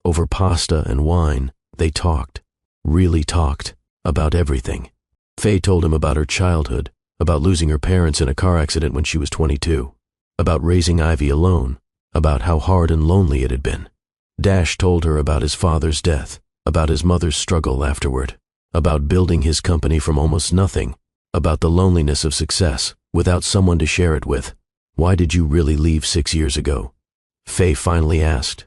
Over pasta and wine, they talked. Really talked. About everything. Faye told him about her childhood, about losing her parents in a car accident when she was 22, about raising Ivy alone, about how hard and lonely it had been. Dash told her about his father's death, about his mother's struggle afterward, about building his company from almost nothing, about the loneliness of success without someone to share it with. Why did you really leave 6 years ago? Faye finally asked.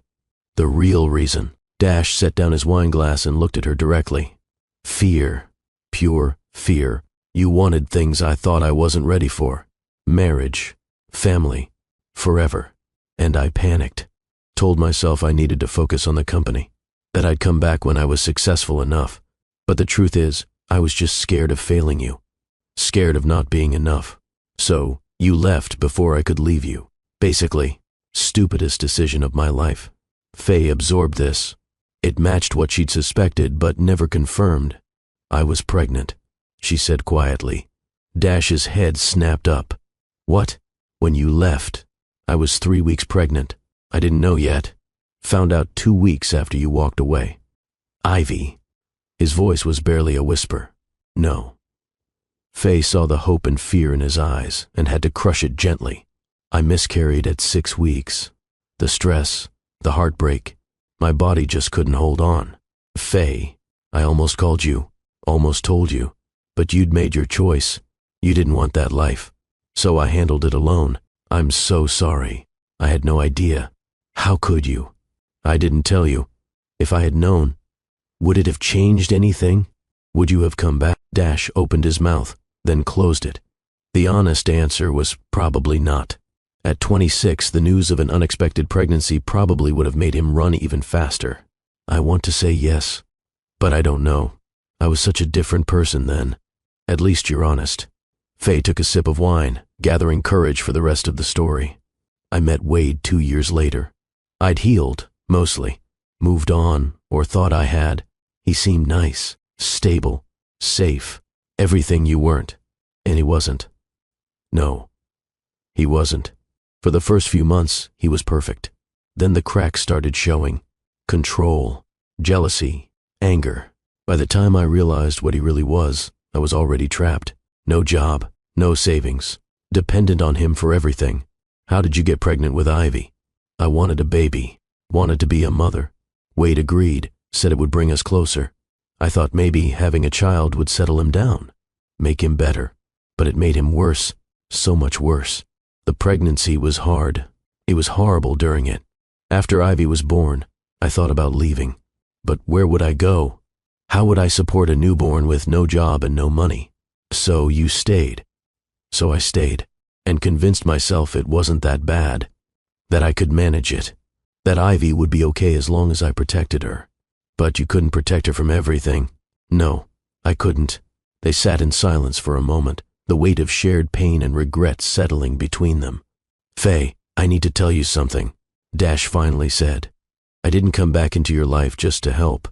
The real reason. Dash set down his wine glass and looked at her directly. Fear. Pure fear. You wanted things I thought I wasn't ready for. Marriage. Family. Forever. And I panicked. Told myself I needed to focus on the company. That I'd come back when I was successful enough. But the truth is, I was just scared of failing you. Scared of not being enough. So, you left before I could leave you. Basically, stupidest decision of my life. Faye absorbed this. It matched what she'd suspected but never confirmed. I was pregnant, she said quietly. Dash's head snapped up. What? When you left? I was 3 weeks pregnant. I didn't know yet. Found out 2 weeks after you walked away. Ivy. His voice was barely a whisper. No. Faye saw the hope and fear in his eyes and had to crush it gently. I miscarried at 6 weeks. The stress, the heartbreak, my body just couldn't hold on. Faye, I almost called you, almost told you, but you'd made your choice. You didn't want that life. So I handled it alone. I'm so sorry. I had no idea. How could you? I didn't tell you. If I had known, would it have changed anything? Would you have come back? Dash opened his mouth, then closed it. The honest answer was probably not. At 26, the news of an unexpected pregnancy probably would have made him run even faster. I want to say yes, but I don't know. I was such a different person then. At least you're honest. Faye took a sip of wine, gathering courage for the rest of the story. I met Wade 2 years later. I'd healed, mostly, moved on, or thought I had. He seemed nice, stable, safe, everything you weren't. And he wasn't. No, he wasn't. For the first few months, he was perfect. Then the cracks started showing. Control, jealousy, anger. By the time I realized what he really was, I was already trapped. No job, no savings, dependent on him for everything. How did you get pregnant with Ivy? I wanted a baby, wanted to be a mother. Wade agreed, said it would bring us closer. I thought maybe having a child would settle him down, make him better. But it made him worse, so much worse. The pregnancy was hard. It was horrible during it. After Ivy was born, I thought about leaving. But where would I go? How would I support a newborn with no job and no money? So you stayed. So I stayed, and convinced myself it wasn't that bad, that I could manage it, that Ivy would be okay as long as I protected her. But you couldn't protect her from everything. No, I couldn't. They sat in silence for a moment, the weight of shared pain and regret settling between them. Faye, I need to tell you something, Dash finally said. I didn't come back into your life just to help.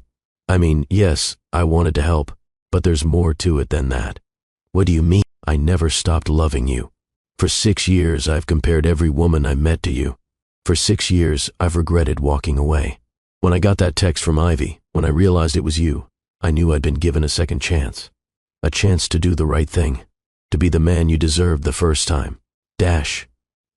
I mean, yes, I wanted to help, but there's more to it than that. What do you mean? I never stopped loving you. For 6 years, I've compared every woman I met to you. For 6 years, I've regretted walking away. When I got that text from Ivy, when I realized it was you, I knew I'd been given a second chance. A chance to do the right thing, to be the man you deserved the first time. Dash,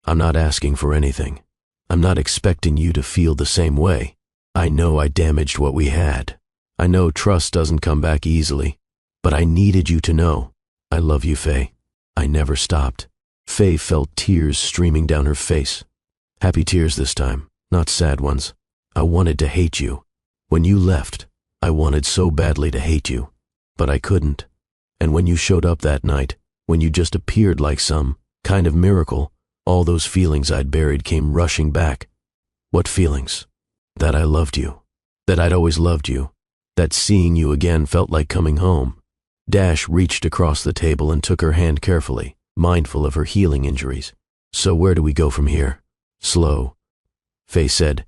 I'm not asking for anything. I'm not expecting you to feel the same way. I know I damaged what we had. I know trust doesn't come back easily, but I needed you to know. I love you, Faye. I never stopped. Faye felt tears streaming down her face. Happy tears this time, not sad ones. I wanted to hate you. When you left, I wanted so badly to hate you, but I couldn't. And when you showed up that night, when you just appeared like some kind of miracle, all those feelings I'd buried came rushing back. What feelings? That I loved you. That I'd always loved you. That seeing you again felt like coming home. Dash reached across the table and took her hand carefully, mindful of her healing injuries. So where do we go from here? Slow. Faye said,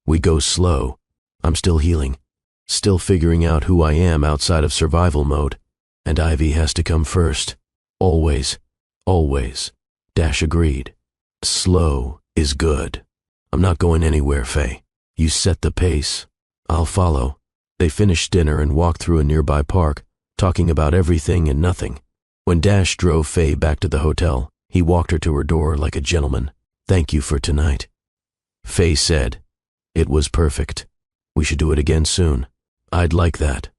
we go slow. I'm still healing. Still figuring out who I am outside of survival mode. And Ivy has to come first. Always. Always. Dash agreed. Slow is good. I'm not going anywhere, Faye. You set the pace. I'll follow. They finished dinner and walked through a nearby park, talking about everything and nothing. When Dash drove Faye back to the hotel, he walked her to her door like a gentleman. Thank you for tonight. Faye said, it was perfect. We should do it again soon. I'd like that.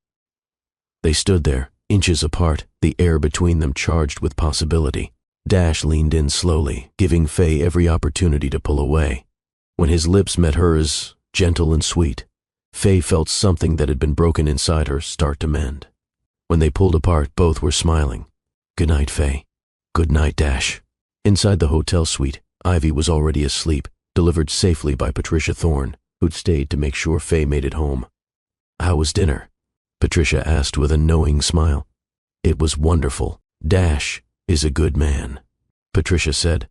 They stood there, inches apart, the air between them charged with possibility. Dash leaned in slowly, giving Faye every opportunity to pull away. When his lips met hers, gentle and sweet, Faye felt something that had been broken inside her start to mend. When they pulled apart, both were smiling. Good night, Faye. Good night, Dash. Inside the hotel suite, Ivy was already asleep, delivered safely by Patricia Thorne, who'd stayed to make sure Faye made it home. How was dinner? Patricia asked with a knowing smile. It was wonderful. Dash is a good man, Patricia said.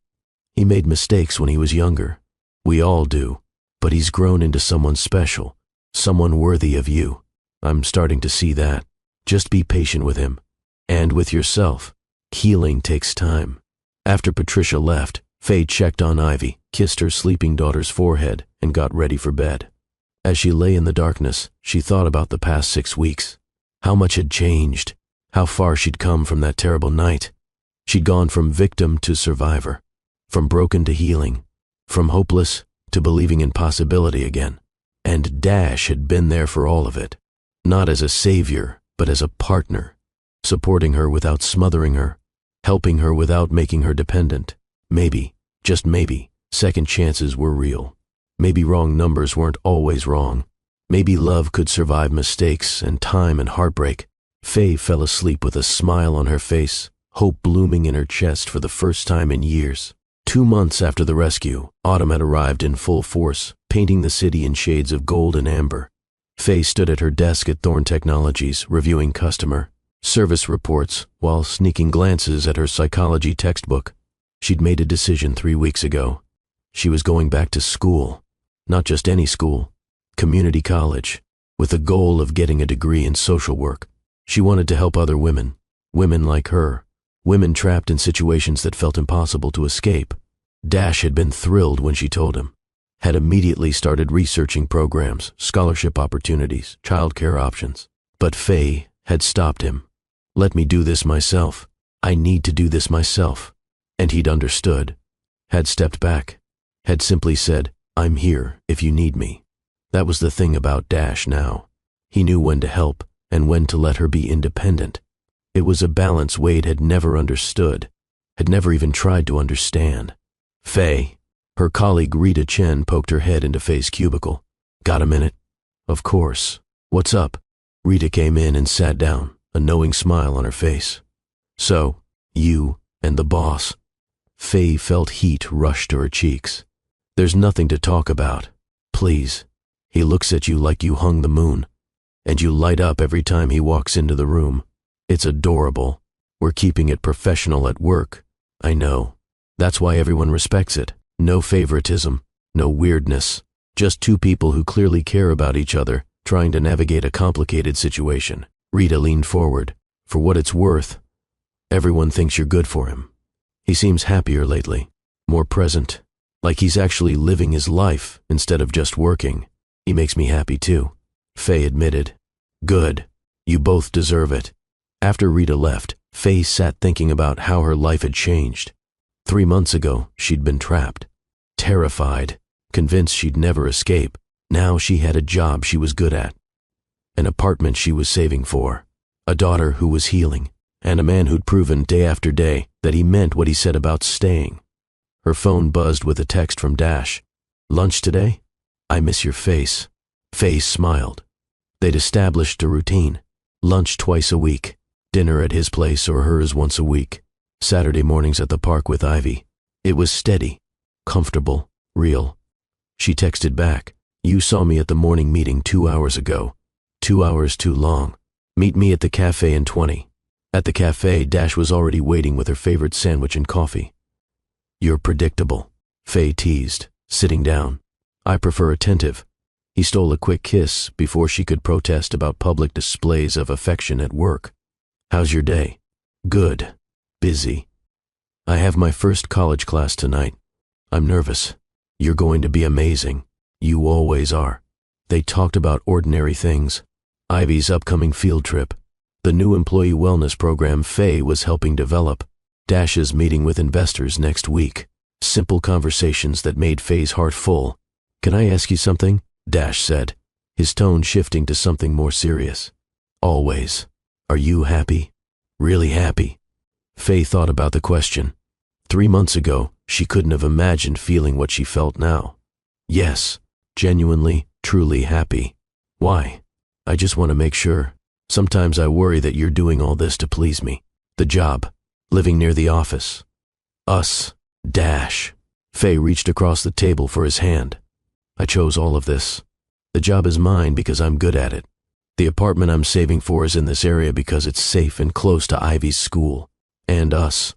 He made mistakes when he was younger. We all do. But he's grown into someone special, someone worthy of you. I'm starting to see that. Just be patient with him. And with yourself. Healing takes time. After Patricia left, Faye checked on Ivy, kissed her sleeping daughter's forehead, and got ready for bed. As she lay in the darkness, she thought about the past 6 weeks. How much had changed. how far she'd come from that terrible night. She'd gone from victim to survivor, from broken to healing, from hopeless to believing in possibility again. And Dash had been there for all of it, not as a savior, but as a partner, supporting her without smothering her, helping her without making her dependent. Maybe, just maybe, second chances were real. Maybe wrong numbers weren't always wrong. Maybe love could survive mistakes and time and heartbreak. Faye fell asleep with a smile on her face, hope blooming in her chest for the first time in years. 2 months after the rescue, autumn had arrived in full force, painting the city in shades of gold and amber. Faye stood at her desk at Thorne Technologies, reviewing customer service reports while sneaking glances at her psychology textbook. She'd made a decision 3 weeks ago. She was going back to school, not just any school, community college, with the goal of getting a degree in social work. She wanted to help other women, women like her, women trapped in situations that felt impossible to escape. Dash had been thrilled when she told him, had immediately started researching programs, scholarship opportunities, childcare options. But Faye had stopped him. Let me do this myself. I need to do this myself. And he'd understood, had stepped back, had simply said, I'm here if you need me. That was the thing about Dash now. He knew when to help and when to let her be independent. It was a balance Wade had never understood, had never even tried to understand. Faye, her colleague Rita Chen poked her head into Faye's cubicle. Got a minute? Of course. What's up? Rita came in and sat down, a knowing smile on her face. So, you and the boss. Faye felt heat rush to her cheeks. There's nothing to talk about. Please. He looks at you like you hung the moon, and you light up every time he walks into the room. It's adorable. We're keeping it professional at work. I know. That's why everyone respects it. No favoritism, no weirdness. Just two people who clearly care about each other, trying to navigate a complicated situation. Rita leaned forward. For what it's worth, everyone thinks you're good for him. He seems happier lately, more present, like he's actually living his life instead of just working. He makes me happy too, Faye admitted. Good. You both deserve it. After Rita left, Faye sat thinking about how her life had changed. 3 months ago, she'd been trapped, terrified, convinced she'd never escape. Now she had a job she was good at, an apartment she was saving for, a daughter who was healing, and a man who'd proven day after day that he meant what he said about staying. Her phone buzzed with a text from Dash. Lunch today? I miss your face. Faye smiled. They'd established a routine. Lunch twice a week, dinner at his place or hers once a week, Saturday mornings at the park with Ivy. It was steady, comfortable, real. She texted back, you saw me at the morning meeting 2 hours ago. 2 hours too long. Meet me at the cafe in 20. At the cafe, Dash was already waiting with her favorite sandwich and coffee. You're predictable, Faye teased, sitting down. I prefer attentive. He stole a quick kiss before she could protest about public displays of affection at work. How's your day? Good. Busy. I have my first college class tonight. I'm nervous. You're going to be amazing. You always are. They talked about ordinary things. Ivy's upcoming field trip. The new employee wellness program Faye was helping develop. Dash's meeting with investors next week. Simple conversations that made Faye's heart full. Can I ask you something? Dash said, his tone shifting to something more serious. Always. Are you happy? Really happy? Faye thought about the question. 3 months ago, she couldn't have imagined feeling what she felt now. Yes, genuinely, truly happy. Why? I just want to make sure. Sometimes I worry that you're doing all this to please me. The job, living near the office. Us, Dash. Faye reached across the table for his hand. I chose all of this. The job is mine because I'm good at it. The apartment I'm saving for is in this area because it's safe and close to Ivy's school. And us.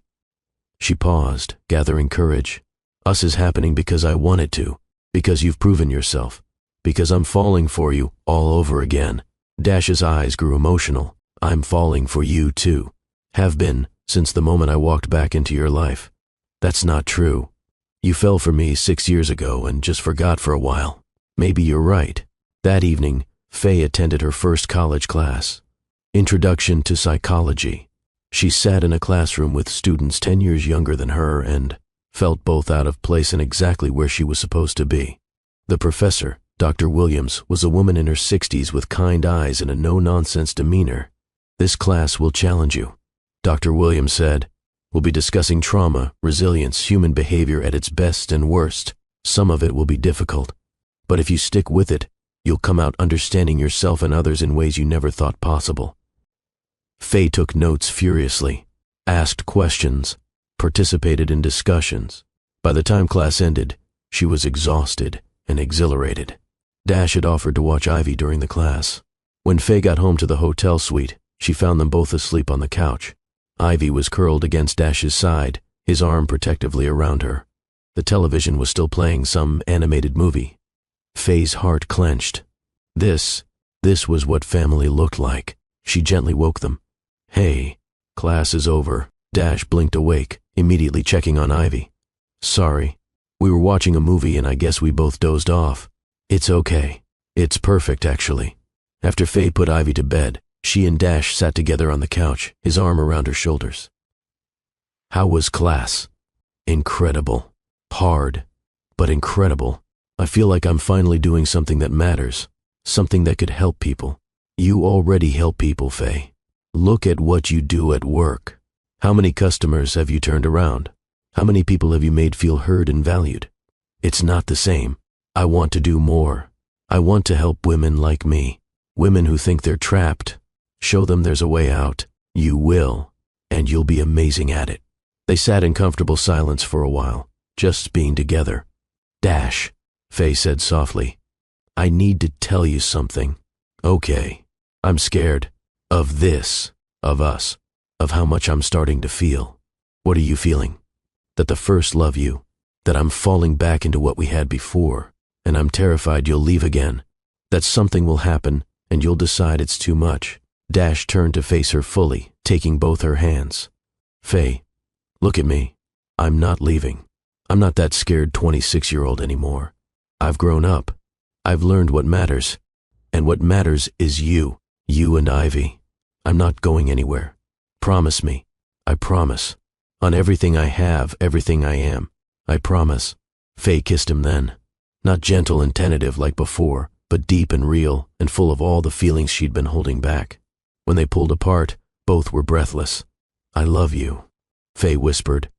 She paused, gathering courage. Us is happening because I wanted to, because you've proven yourself, because I'm falling for you all over again. Dash's eyes grew emotional. I'm falling for you too. Have been, since the moment I walked back into your life. That's not true. You fell for me 6 years ago and just forgot for a while. Maybe you're right. That evening, Faye attended her first college class. Introduction to Psychology. She sat in a classroom with students 10 years younger than her and felt both out of place and exactly where she was supposed to be. The professor, Dr. Williams, was a woman in her 60s with kind eyes and a no-nonsense demeanor. "This class will challenge you," Dr. Williams said. "We'll be discussing trauma, resilience, human behavior at its best and worst. Some of it will be difficult, but if you stick with it, you'll come out understanding yourself and others in ways you never thought possible." Faye took notes furiously, asked questions, participated in discussions. By the time class ended, she was exhausted and exhilarated. Dash had offered to watch Ivy during the class. When Faye got home to the hotel suite, she found them both asleep on the couch. Ivy was curled against Dash's side, his arm protectively around her. The television was still playing some animated movie. Faye's heart clenched. This was what family looked like. She gently woke them. "Hey, class is over." Dash blinked awake, immediately checking on Ivy. "Sorry, we were watching a movie and I guess we both dozed off." "It's okay. It's perfect, actually." After Faye put Ivy to bed, she and Dash sat together on the couch, his arm around her shoulders. "How was class?" "Incredible. Hard, but incredible. I feel like I'm finally doing something that matters, something that could help people." "You already help people, Faye. Look at what you do at work. How many customers have you turned around? How many people have you made feel heard and valued?" "It's not the same. I want to do more. I want to help women like me, women who think they're trapped. Show them there's a way out. You will, and you'll be amazing at it." They sat in comfortable silence for a while, just being together. "Dash," Faye said softly, "I need to tell you something." "Okay. I'm scared. Of this. Of us. Of how much I'm starting to feel." "What are you feeling?" "That the first love you. That I'm falling back into what we had before. And I'm terrified you'll leave again. That something will happen and you'll decide it's too much." Dash turned to face her fully, taking both her hands. "Faye, look at me. I'm not leaving. I'm not that scared 26-year-old anymore. I've grown up. I've learned what matters. And what matters is you. You and Ivy. I'm not going anywhere. Promise me. I promise. On everything I have, everything I am. I promise." Faye kissed him then. Not gentle and tentative like before, but deep and real and full of all the feelings she'd been holding back. When they pulled apart, both were breathless. "I love you," Faye whispered.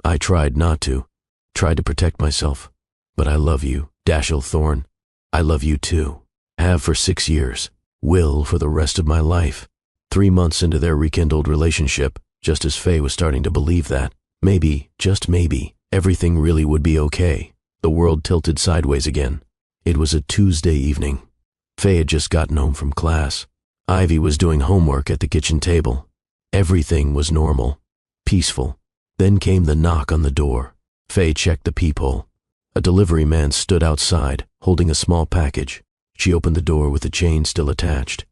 "I tried not to. Tried to protect myself. But I love you, Dashiell Thorne. I love you too. Have for 6 years. Will for the rest of my life." 3 months into their rekindled relationship, just as Faye was starting to believe that, maybe, just maybe, everything really would be okay, the world tilted sideways again. It was a Tuesday evening. Faye had just gotten home from class. Ivy was doing homework at the kitchen table. Everything was normal, peaceful. Then came the knock on the door. Faye checked the peephole. A delivery man stood outside, holding a small package. She opened the door with the chain still attached.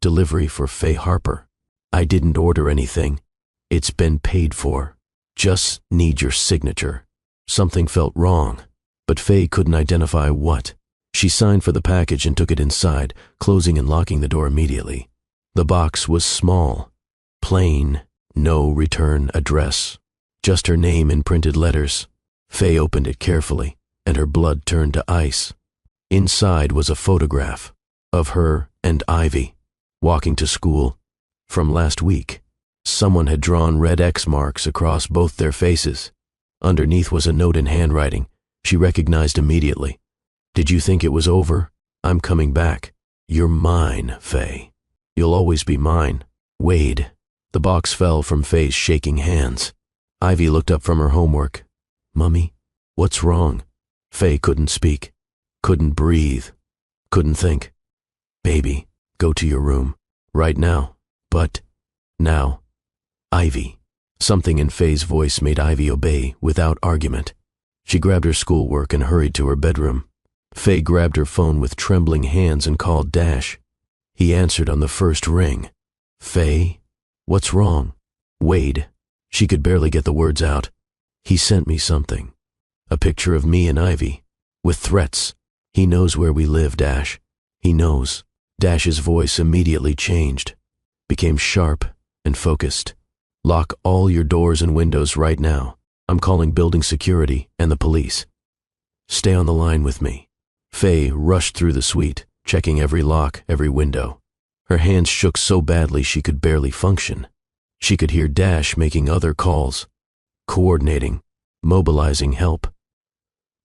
"Delivery for Faye Harper." "I didn't order anything. It's been paid for. Just need your signature." Something felt wrong, but Faye couldn't identify what. She signed for the package and took it inside, closing and locking the door immediately. The box was small, plain, no return address. Just her name in printed letters. Faye opened it carefully, and her blood turned to ice. Inside was a photograph of her and Ivy, walking to school. From last week, someone had drawn red X marks across both their faces. Underneath was a note in handwriting she recognized immediately. "Did you think it was over? I'm coming back. You're mine, Faye. You'll always be mine. Wade." The box fell from Faye's shaking hands. Ivy looked up from her homework. "Mummy, what's wrong?" Faye couldn't speak, couldn't breathe, couldn't think. "Baby, go to your room. Right now. But now." "Ivy." Something in Faye's voice made Ivy obey without argument. She grabbed her schoolwork and hurried to her bedroom. Faye grabbed her phone with trembling hands and called Dash. He answered on the first ring. "Faye, what's wrong?" "Wade." She could barely get the words out. "He sent me something. A picture of me and Ivy, with threats. He knows where we live, Dash. He knows." Dash's voice immediately changed. became sharp and focused. Lock all your doors and windows right now. I'm calling building security and the police. Stay on the line with me. Faye rushed through the suite, checking every lock, every window. Her hands shook so badly she could barely function. She could hear Dash making other calls, coordinating, mobilizing help.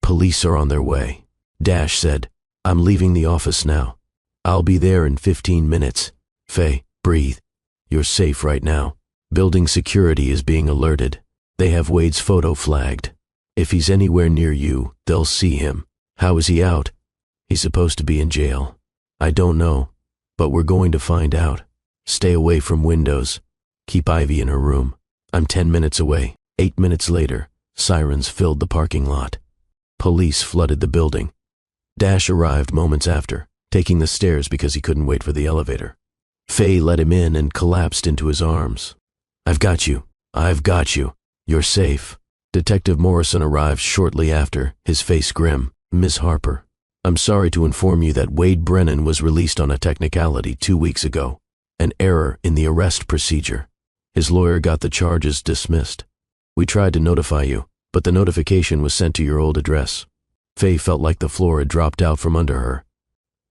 Police are on their way. Dash said, I'm leaving the office now. I'll be there in 15 minutes. Faye, breathe. You're safe right now. Building security is being alerted. They have Wade's photo flagged. If he's anywhere near you, they'll see him. How is he out? He's supposed to be in jail. I don't know, but we're going to find out. Stay away from windows. Keep Ivy in her room. I'm 10 minutes away. 8 minutes later, sirens filled the parking lot. Police flooded the building. Dash arrived moments after, taking the stairs because he couldn't wait for the elevator. Faye let him in and collapsed into his arms. I've got you. I've got you. You're safe. Detective Morrison arrived shortly after, his face grim. Miss Harper, I'm sorry to inform you that Wade Brennan was released on a technicality 2 weeks ago. An error in the arrest procedure. His lawyer got the charges dismissed. We tried to notify you, but the notification was sent to your old address. Faye felt like the floor had dropped out from under her.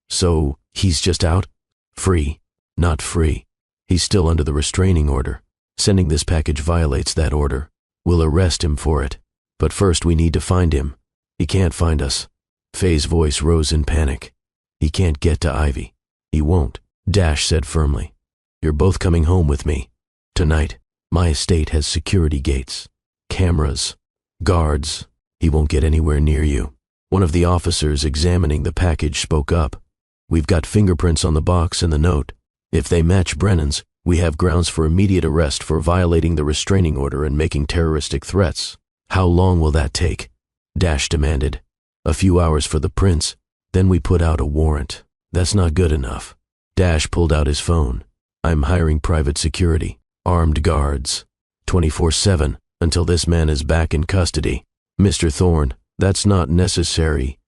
So, he's just out? Free. Not free. He's still under the restraining order. Sending this package violates that order. We'll arrest him for it. But first we need to find him. He can't find us. Faye's voice rose in panic. He can't get to Ivy. He won't, Dash said firmly. You're both coming home with me. Tonight, my estate has security gates, cameras, guards. He won't get anywhere near you. One of the officers examining the package spoke up. We've got fingerprints on the box and the note. If they match Brennan's, we have grounds for immediate arrest for violating the restraining order and making terroristic threats. How long will that take? Dash demanded. A few hours for the prints, then we put out a warrant. That's not good enough. Dash pulled out his phone. I'm hiring private security, armed guards, 24/7 until this man is back in custody. Mr. Thorne, that's not necessary.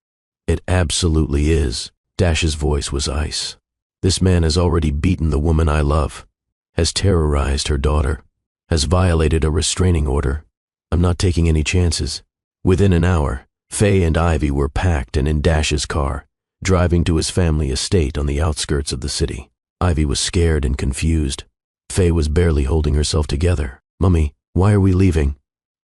It absolutely is. Dash's voice was ice. This man has already beaten the woman I love, has terrorized her daughter, has violated a restraining order. I'm not taking any chances. Within an hour, Faye and Ivy were packed and in Dash's car, driving to his family estate on the outskirts of the city. Ivy was scared and confused. Faye was barely holding herself together. Mummy, why are we leaving?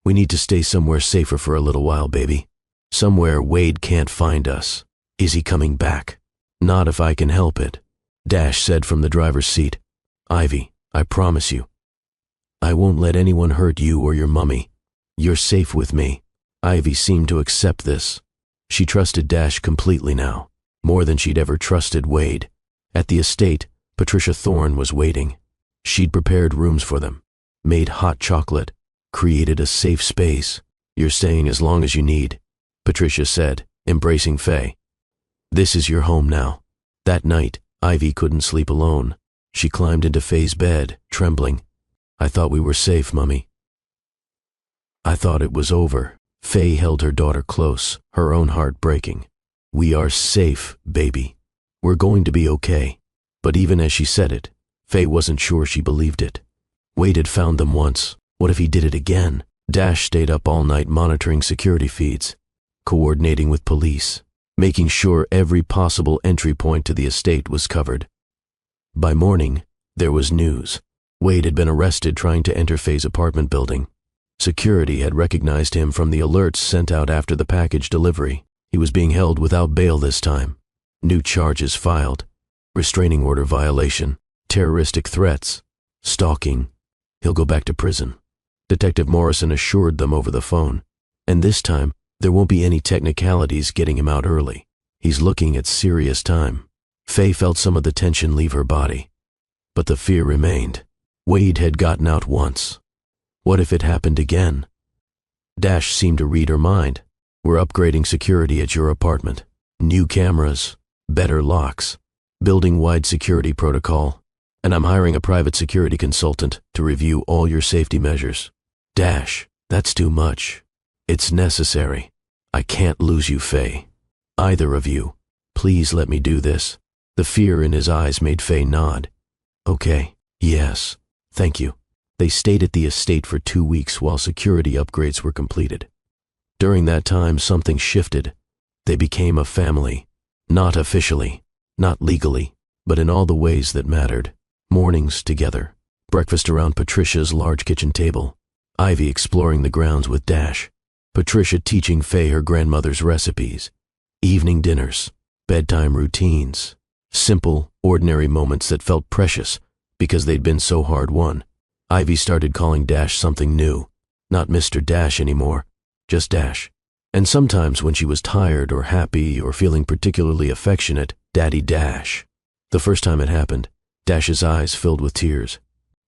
We need to stay somewhere safer for a little while, baby. Somewhere Wade can't find us. Is he coming back? Not if I can help it, Dash said from the driver's seat. Ivy, I promise you, I won't let anyone hurt you or your mummy. You're safe with me. Ivy seemed to accept this. She trusted Dash completely now, more than she'd ever trusted Wade. At the estate, Patricia Thorne was waiting. She'd prepared rooms for them, made hot chocolate, created a safe space. You're staying as long as you need, Patricia said, embracing Faye. This is your home now. That night, Ivy couldn't sleep alone. She climbed into Faye's bed, trembling. I thought we were safe, Mummy. I thought it was over. Faye held her daughter close, her own heart breaking. We are safe, baby. We're going to be okay. But even as she said it, Faye wasn't sure she believed it. Wade had found them once. What if he did it again? Dash stayed up all night monitoring security feeds, coordinating with police, making sure every possible entry point to the estate was covered. By morning, there was news. Wade had been arrested trying to enter Faye's apartment building. Security had recognized him from the alerts sent out after the package delivery. He was being held without bail this time. New charges filed. Restraining order violation, terroristic threats, stalking. He'll go back to prison. Detective Morrison assured them over the phone. And this time, there won't be any technicalities getting him out early. He's looking at serious time. Faye felt some of the tension leave her body. But the fear remained. Wade had gotten out once. What if it happened again? Dash seemed to read her mind. We're upgrading security at your apartment. New cameras, better locks, building-wide security protocol, and I'm hiring a private security consultant to review all your safety measures. Dash, that's too much. It's necessary. I can't lose you, Faye. Either of you. Please let me do this. The fear in his eyes made Faye nod. Okay, Yes, thank you. They stayed at the estate for 2 weeks while security upgrades were completed. During that time, something shifted. They became a family. Not officially, not legally, but in all the ways that mattered. Mornings together, breakfast around Patricia's large kitchen table, Ivy exploring the grounds with Dash, Patricia teaching Faye her grandmother's recipes, evening dinners, bedtime routines, simple, ordinary moments that felt precious because they'd been so hard-won. Ivy started calling Dash something new, not Mr. Dash anymore, just Dash. And sometimes when she was tired or happy or feeling particularly affectionate, Daddy Dash. The first time it happened, Dash's eyes filled with tears.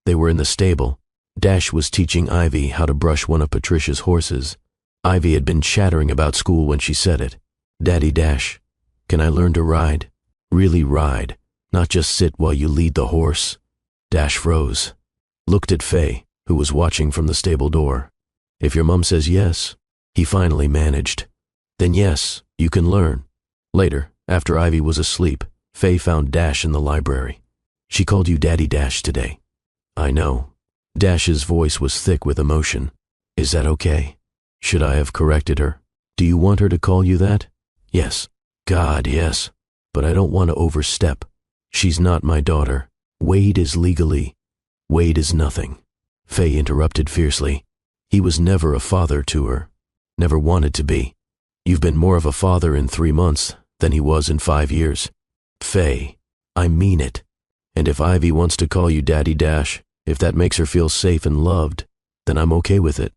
They were in the stable. Dash was teaching Ivy how to brush one of Patricia's horses. Ivy had been chattering about school when she said it. Daddy Dash, can I learn to ride? Really ride, not just sit while you lead the horse. Dash froze, looked at Faye, who was watching from the stable door. If your mom says yes, he finally managed. Then yes, you can learn. Later, after Ivy was asleep, Faye found Dash in the library. She called you Daddy Dash today. I know. Dash's voice was thick with emotion. Is that okay? Should I have corrected her? Do you want her to call you that? Yes. God, yes. But I don't want to overstep. She's not my daughter. Wade is legally. Wade is nothing. Faye interrupted fiercely. He was never a father to her. Never wanted to be. You've been more of a father in 3 months than he was in 5 years. Faye, I mean it. And if Ivy wants to call you Daddy Dash, if that makes her feel safe and loved, then I'm okay with it.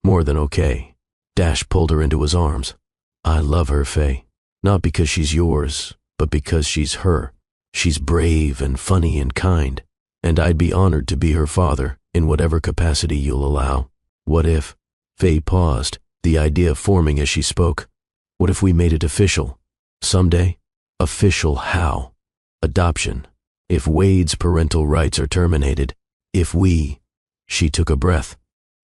More than okay. Dash pulled her into his arms. I love her, Faye. Not because she's yours, but because she's her. She's brave and funny and kind. And I'd be honored to be her father in whatever capacity you'll allow. What if? Faye paused, the idea forming as she spoke. What if we made it official? Someday? Official how? Adoption. If Wade's parental rights are terminated, if we, she took a breath,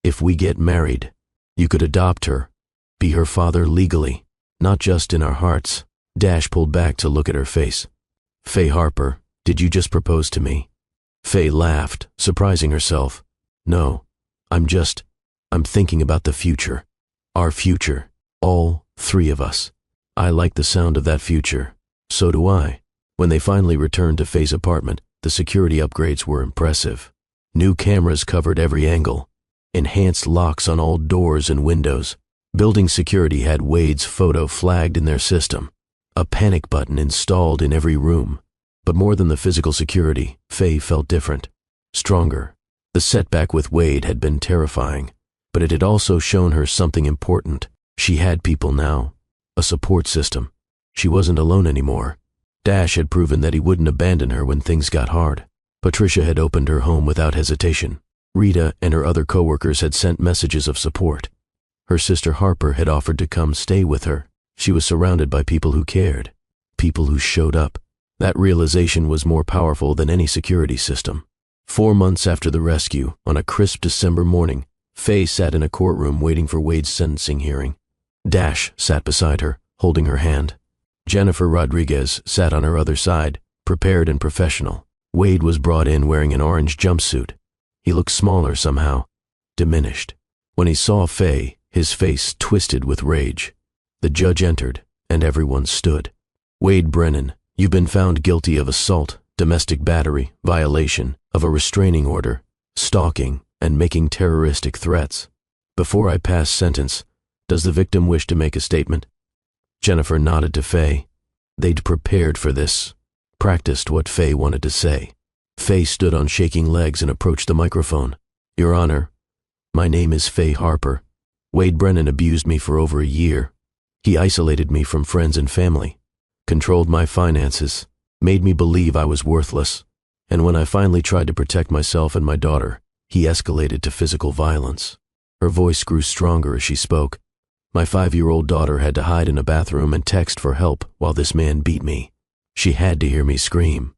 if we get married, you could adopt her, be her father legally, not just in our hearts. Dash pulled back to look at her face. Faye Harper, did you just propose to me? Faye laughed, surprising herself. No, I'm thinking about the future. Our future. All 3 of us. I like the sound of that future. So do I. When they finally returned to Faye's apartment, the security upgrades were impressive. New cameras covered every angle. Enhanced locks on all doors and windows. Building security had Wade's photo flagged in their system. A panic button installed in every room. But more than the physical security, Faye felt different. Stronger. The setback with Wade had been terrifying, but it had also shown her something important. She had people now. A support system. She wasn't alone anymore. Dash had proven that he wouldn't abandon her when things got hard. Patricia had opened her home without hesitation. Rita and her other coworkers had sent messages of support. Her sister Harper had offered to come stay with her. She was surrounded by people who cared. People who showed up. That realization was more powerful than any security system. 4 months after the rescue, on a crisp December morning, Faye sat in a courtroom waiting for Wade's sentencing hearing. Dash sat beside her, holding her hand. Jennifer Rodriguez sat on her other side, prepared and professional. Wade was brought in wearing an orange jumpsuit. He looked smaller somehow, diminished. When he saw Faye, his face twisted with rage. The judge entered, and everyone stood. Wade Brennan, you've been found guilty of assault, domestic battery, violation of a restraining order, stalking, and making terroristic threats. Before I pass sentence, does the victim wish to make a statement? Jennifer nodded to Faye. They'd prepared for this, practiced what Faye wanted to say. Faye stood on shaking legs and approached the microphone. Your Honor, my name is Faye Harper. Wade Brennan abused me for over a year. He isolated me from friends and family, controlled my finances, made me believe I was worthless. And when I finally tried to protect myself and my daughter, he escalated to physical violence. Her voice grew stronger as she spoke. My 5-year-old daughter had to hide in a bathroom and text for help while this man beat me. She had to hear me scream,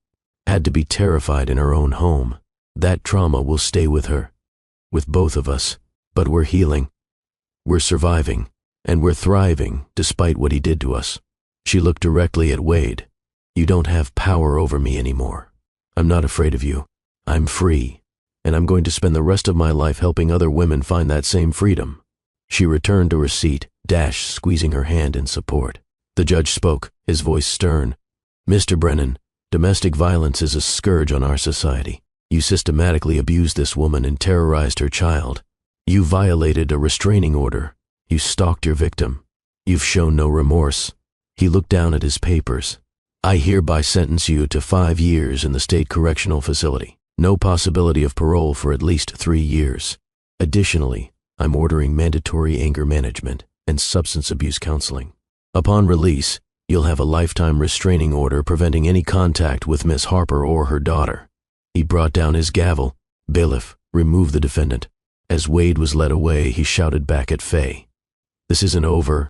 had to be terrified in her own home. That trauma will stay with her, with both of us, but we're healing. We're surviving, and we're thriving despite what he did to us. She looked directly at Wade. You don't have power over me anymore. I'm not afraid of you. I'm free, and I'm going to spend the rest of my life helping other women find that same freedom. She returned to her seat, squeezing her hand in support. The judge spoke, his voice stern. Mr. Brennan, domestic violence is a scourge on our society. You systematically abused this woman and terrorized her child. You violated a restraining order. You stalked your victim. You've shown no remorse. He looked down at his papers. I hereby sentence you to 5 years in the state correctional facility. No possibility of parole for at least 3 years. Additionally, I'm ordering mandatory anger management and substance abuse counseling. Upon release, you'll have a lifetime restraining order preventing any contact with Miss Harper or her daughter. He brought down his gavel. Bailiff, remove the defendant. As Wade was led away, he shouted back at Faye. This isn't over.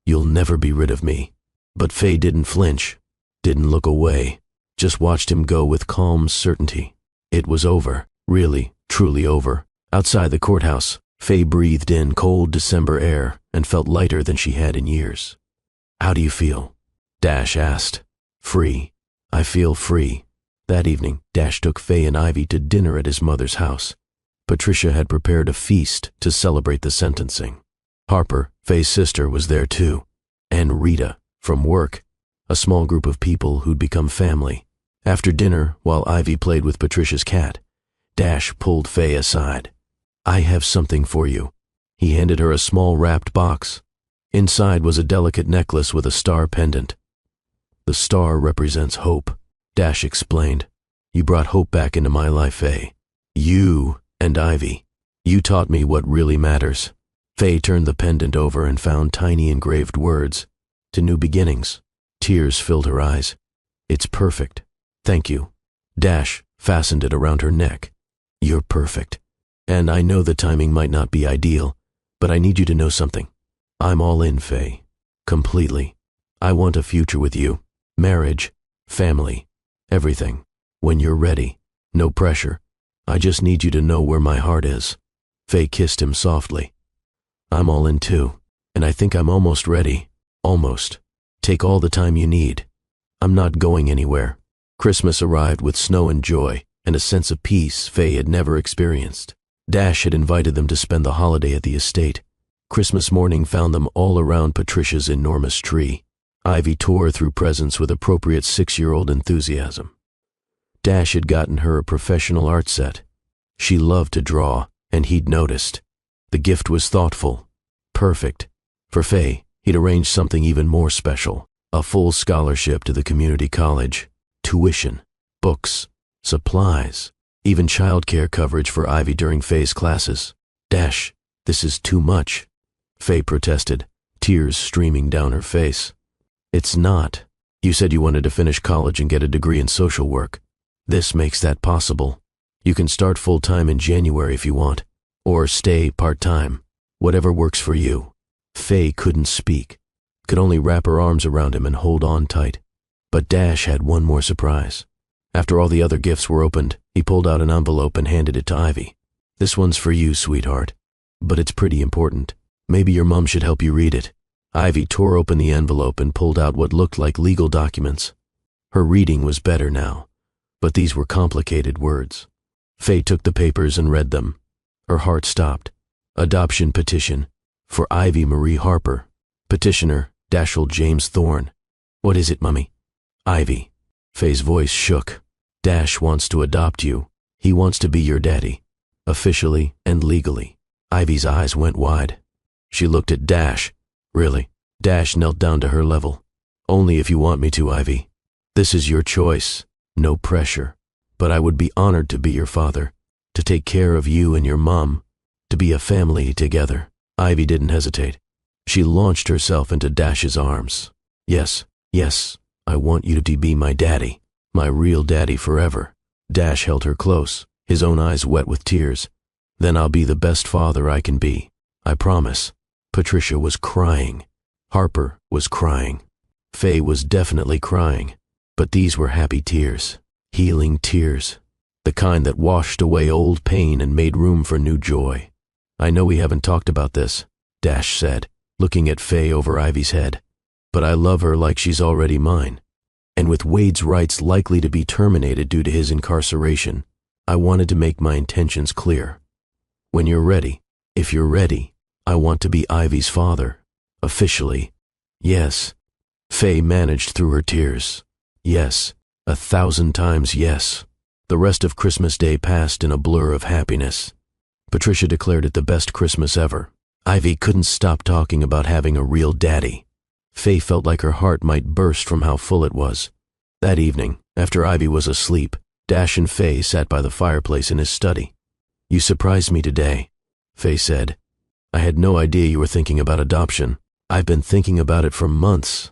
You'll never be rid of me. But Faye didn't flinch, didn't look away, just watched him go with calm certainty. It was over, really, truly over. Outside the courthouse, Faye breathed in cold December air and felt lighter than she had in years. How do you feel? Dash asked. Free. I feel free. That evening, Dash took Faye and Ivy to dinner at his mother's house. Patricia had prepared a feast to celebrate the sentencing. Harper, Faye's sister, was there too. And Rita, from work, a small group of people who'd become family. After dinner, while Ivy played with Patricia's cat, Dash pulled Faye aside. I have something for you. He handed her a small wrapped box. Inside was a delicate necklace with a star pendant. The star represents hope, Dash explained. You brought hope back into my life, Faye. You and Ivy. You taught me what really matters. Faye turned the pendant over and found tiny engraved words. To new beginnings. Tears filled her eyes. It's perfect. Thank you. Dash fastened it around her neck. You're perfect. And I know the timing might not be ideal, but I need you to know something. I'm all in, Faye. Completely. I want a future with you. Marriage. Family. Everything. When you're ready. No pressure. I just need you to know where my heart is. Faye kissed him softly. I'm all in too, and I think I'm almost ready. Almost. Take all the time you need. I'm not going anywhere. Christmas arrived with snow and joy, and a sense of peace Faye had never experienced. Dash had invited them to spend the holiday at the estate. Christmas morning found them all around Patricia's enormous tree. Ivy tore through presents with appropriate 6-year-old enthusiasm. Dash had gotten her a professional art set. She loved to draw, and he'd noticed. The gift was thoughtful, perfect. For Faye, he'd arranged something even more special, a full scholarship to the community college, tuition, books, supplies, even childcare coverage for Ivy during Faye's classes. Dash, this is too much, Faye protested, tears streaming down her face. It's not. You said you wanted to finish college and get a degree in social work. This makes that possible. You can start full-time in January if you want, or stay part-time, whatever works for you. Faye couldn't speak, could only wrap her arms around him and hold on tight. But Dash had one more surprise. After all the other gifts were opened, he pulled out an envelope and handed it to Ivy. This one's for you, sweetheart, but it's pretty important. Maybe your mom should help you read it. Ivy tore open the envelope and pulled out what looked like legal documents. Her reading was better now, but these were complicated words. Faye took the papers and read them. Her heart stopped. Adoption petition for Ivy Marie Harper. Petitioner, Dashiell James Thorne. What is it, Mummy? Ivy. Faye's voice shook. Dash wants to adopt you. He wants to be your daddy. Officially and legally. Ivy's eyes went wide. She looked at Dash. Really? Dash knelt down to her level. Only if you want me to, Ivy. This is your choice. No pressure. But I would be honored to be your father, to take care of you and your mom, to be a family together. Ivy didn't hesitate. She launched herself into Dash's arms. Yes, yes, I want you to be my daddy, my real daddy forever. Dash held her close, his own eyes wet with tears. Then I'll be the best father I can be. I promise. Patricia was crying. Harper was crying. Faye was definitely crying. But these were happy tears, healing tears, the kind that washed away old pain and made room for new joy. I know we haven't talked about this, Dash said, looking at Faye over Ivy's head. But I love her like she's already mine. And with Wade's rights likely to be terminated due to his incarceration, I wanted to make my intentions clear. When you're ready, if you're ready, I want to be Ivy's father. Officially. Yes. Faye managed through her tears. Yes. 1,000 times yes. The rest of Christmas Day passed in a blur of happiness. Patricia declared it the best Christmas ever. Ivy couldn't stop talking about having a real daddy. Faye felt like her heart might burst from how full it was. That evening, after Ivy was asleep, Dash and Faye sat by the fireplace in his study. "You surprised me today," Faye said. "I had no idea you were thinking about adoption. I've been thinking about it for months,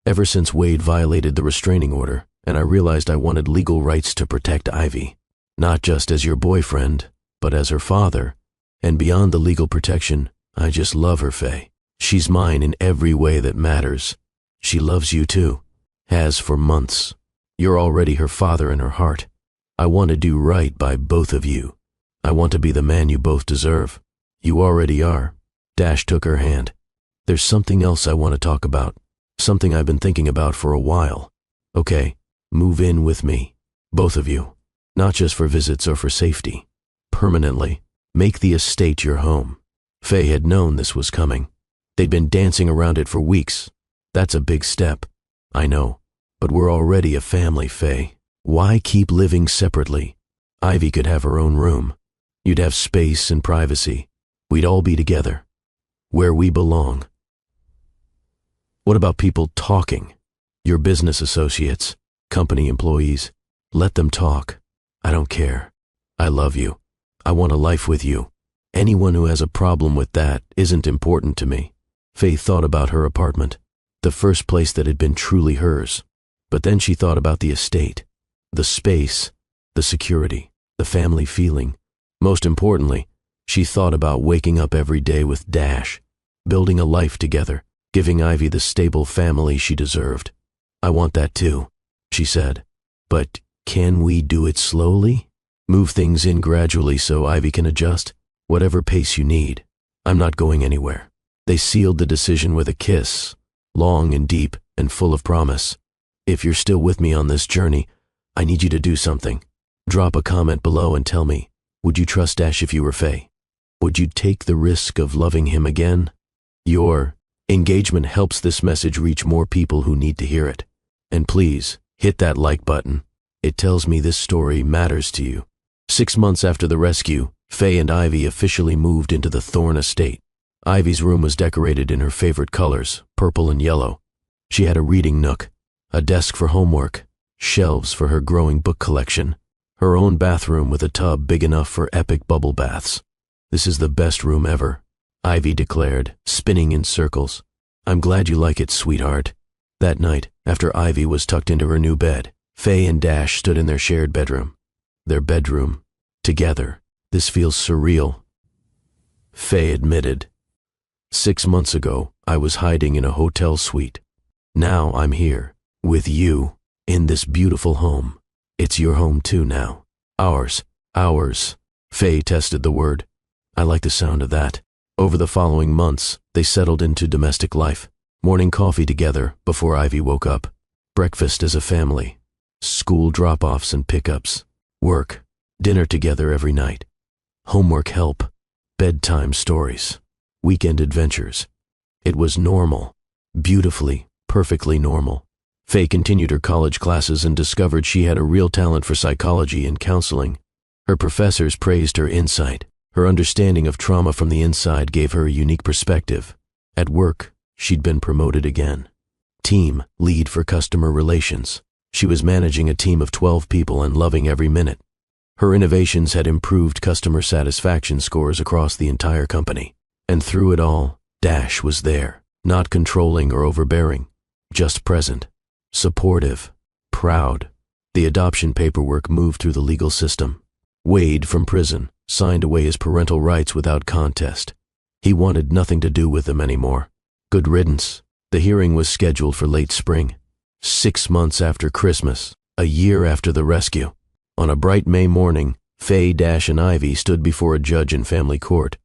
ever since Wade violated the restraining order, and I realized I wanted legal rights to protect Ivy, not just as your boyfriend, but as her father. And beyond the legal protection, I just love her, Faye. She's mine in every way that matters. She loves you too, has for months. You're already her father in her heart. I want to do right by both of you. I want to be the man you both deserve. You already are." Dash took her hand. "There's something else I want to talk about, something I've been thinking about for a while. Okay, move in with me, both of you, not just for visits or for safety. Permanently, make the estate your home." Faye had known this was coming. They'd been dancing around it for weeks. "That's a big step. I know, but we're already a family, Faye. Why keep living separately? Ivy could have her own room. You'd have space and privacy. We'd all be together, where we belong." "What about people talking? Your business associates, company employees. Let them talk. I don't care. I love you. I want a life with you. Anyone who has a problem with that isn't important to me." Faye thought about her apartment, the first place that had been truly hers. But then she thought about the estate, the space, the security, the family feeling. Most importantly, she thought about waking up every day with Dash, building a life together, giving Ivy the stable family she deserved. "I want that too," she said. "But can we do it slowly? Move things in gradually so Ivy can adjust? Whatever pace you need. I'm not going anywhere." They sealed the decision with a kiss, long and deep and full of promise. "If you're still with me on this journey, I need you to do something. Drop a comment below and tell me, would you trust Dash if you were Faye? Would you take the risk of loving him again? Your engagement helps this message reach more people who need to hear it. And please, hit that like button. It tells me this story matters to you." 6 months after the rescue, Faye and Ivy officially moved into the Thorne estate. Ivy's room was decorated in her favorite colors, purple and yellow. She had a reading nook, a desk for homework, shelves for her growing book collection, her own bathroom with a tub big enough for epic bubble baths. "This is the best room ever," Ivy declared, spinning in circles. "I'm glad you like it, sweetheart." That night, after Ivy was tucked into her new bed, Faye and Dash stood in their shared bedroom. Their bedroom. Together. "This feels surreal," Faye admitted. "6 months ago, I was hiding in a hotel suite. Now I'm here, with you, in this beautiful home. It's your home too now. Ours. Ours." Faye tested the word. "I like the sound of that." Over the following months, they settled into domestic life. Morning coffee together before Ivy woke up. Breakfast as a family. School drop-offs and pickups. Work. Dinner together every night. Homework help. Bedtime stories. Weekend adventures. It was normal. Beautifully, perfectly normal. Faye continued her college classes and discovered she had a real talent for psychology and counseling. Her professors praised her insight. Her understanding of trauma from the inside gave her a unique perspective. At work, she'd been promoted again. Team lead for customer relations. She was managing a team of 12 people and loving every minute. Her innovations had improved customer satisfaction scores across the entire company. And through it all, Dash was there, not controlling or overbearing, just present, supportive, proud. The adoption paperwork moved through the legal system. Wade, from prison, signed away his parental rights without contest. He wanted nothing to do with them anymore. Good riddance. The hearing was scheduled for late spring. 6 months after Christmas, a year after the rescue. On a bright May morning, Faye, Dash, and Ivy stood before a judge in family court.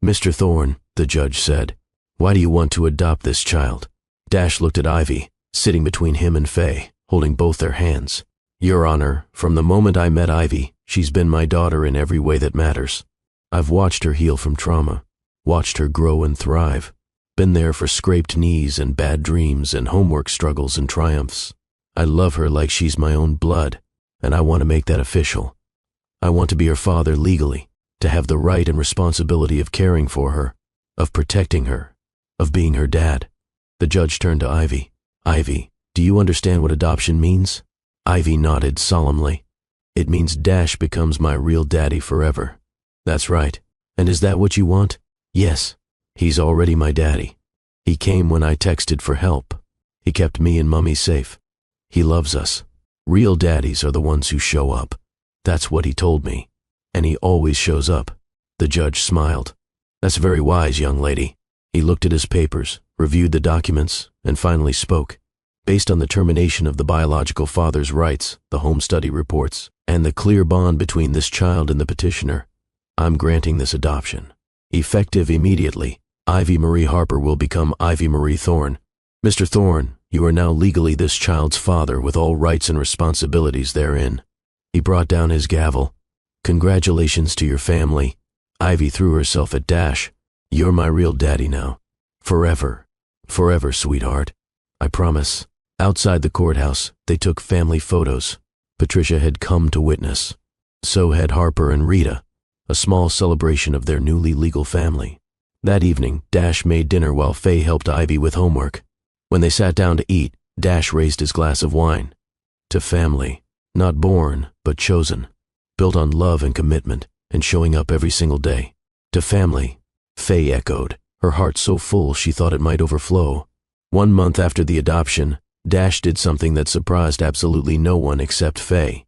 "Mr. Thorne," the judge said, "why do you want to adopt this child?" Dash looked at Ivy, sitting between him and Faye, holding both their hands. "Your Honor, from the moment I met Ivy, She's been my daughter in every way that matters. I've watched her heal from trauma, watched her grow and thrive, been there for scraped knees and bad dreams and homework struggles and triumphs. I love her like she's my own blood, and I want to make that official. I want to be her father legally, to have the right and responsibility of caring for her, of protecting her, of being her dad. The judge turned to Ivy. Ivy, do you understand what adoption means? Ivy nodded solemnly. It means Dash becomes my real daddy forever. That's right. And is that what you want? Yes. He's already my daddy. He came when I texted for help. He kept me and Mummy safe. He loves us. Real daddies are the ones who show up. That's what he told me. And he always shows up. The judge smiled. That's very wise, young lady. He looked at his papers, reviewed the documents, and finally spoke. Based on the termination of the biological father's rights, the home study reports, and the clear bond between this child and the petitioner, I'm granting this adoption. Effective immediately, Ivy Marie Harper will become Ivy Marie Thorne. Mr. Thorne, you are now legally this child's father with all rights and responsibilities therein. He brought down his gavel. Congratulations to your family. Ivy threw herself at Dash. You're my real daddy now. Forever. Forever, sweetheart. I promise. Outside the courthouse, they took family photos. Patricia had come to witness. So had Harper and Rita, a small celebration of their newly legal family. That evening, Dash made dinner while Faye helped Ivy with homework. When they sat down to eat, Dash raised his glass of wine. To family, not born, but chosen, built on love and commitment, and showing up every single day. To family, Faye echoed, her heart so full she thought it might overflow. 1 month after the adoption, Dash did something that surprised absolutely no one except Faye.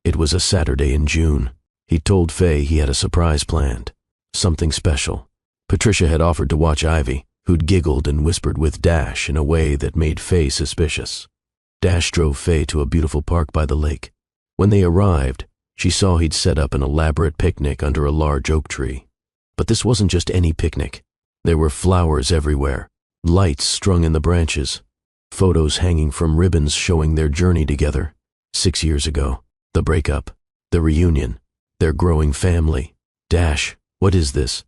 It was a Saturday in June. He told Faye he had a surprise planned, something special. Patricia had offered to watch Ivy, who'd giggled and whispered with Dash in a way that made Faye suspicious. Dash drove Faye to a beautiful park by the lake. When they arrived, she saw he'd set up an elaborate picnic under a large oak tree. But this wasn't just any picnic. There were flowers everywhere, lights strung in the branches, photos hanging from ribbons showing their journey together. 6 years ago, the breakup, the reunion, their growing family. Dash, what is this?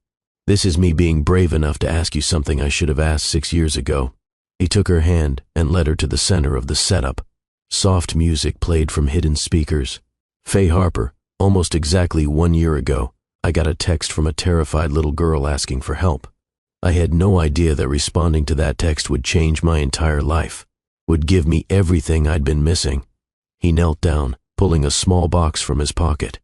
This is me being brave enough to ask you something I should have asked 6 years ago. He took her hand and led her to the center of the setup. Soft music played from hidden speakers. Faye Harper, almost exactly 1 year ago, I got a text from a terrified little girl asking for help. I had no idea that responding to that text would change my entire life, would give me everything I'd been missing. He knelt down, pulling a small box from his pocket.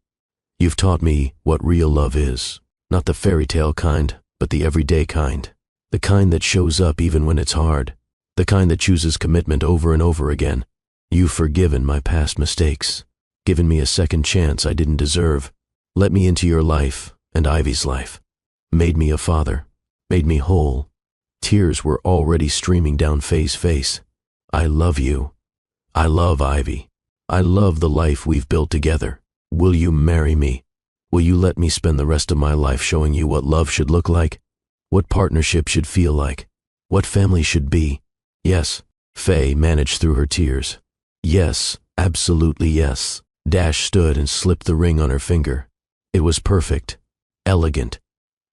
You've taught me what real love is. Not the fairy tale kind, but the everyday kind. The kind that shows up even when it's hard. The kind that chooses commitment over and over again. You've forgiven my past mistakes, given me a second chance I didn't deserve, let me into your life and Ivy's life, made me a father, made me whole. Tears were already streaming down Faye's face. I love you. I love Ivy. I love the life we've built together. Will you marry me? Will you let me spend the rest of my life showing you what love should look like? What partnership should feel like? What family should be? Yes, Faye managed through her tears. Yes, absolutely yes. Dash stood and slipped the ring on her finger. It was perfect, elegant,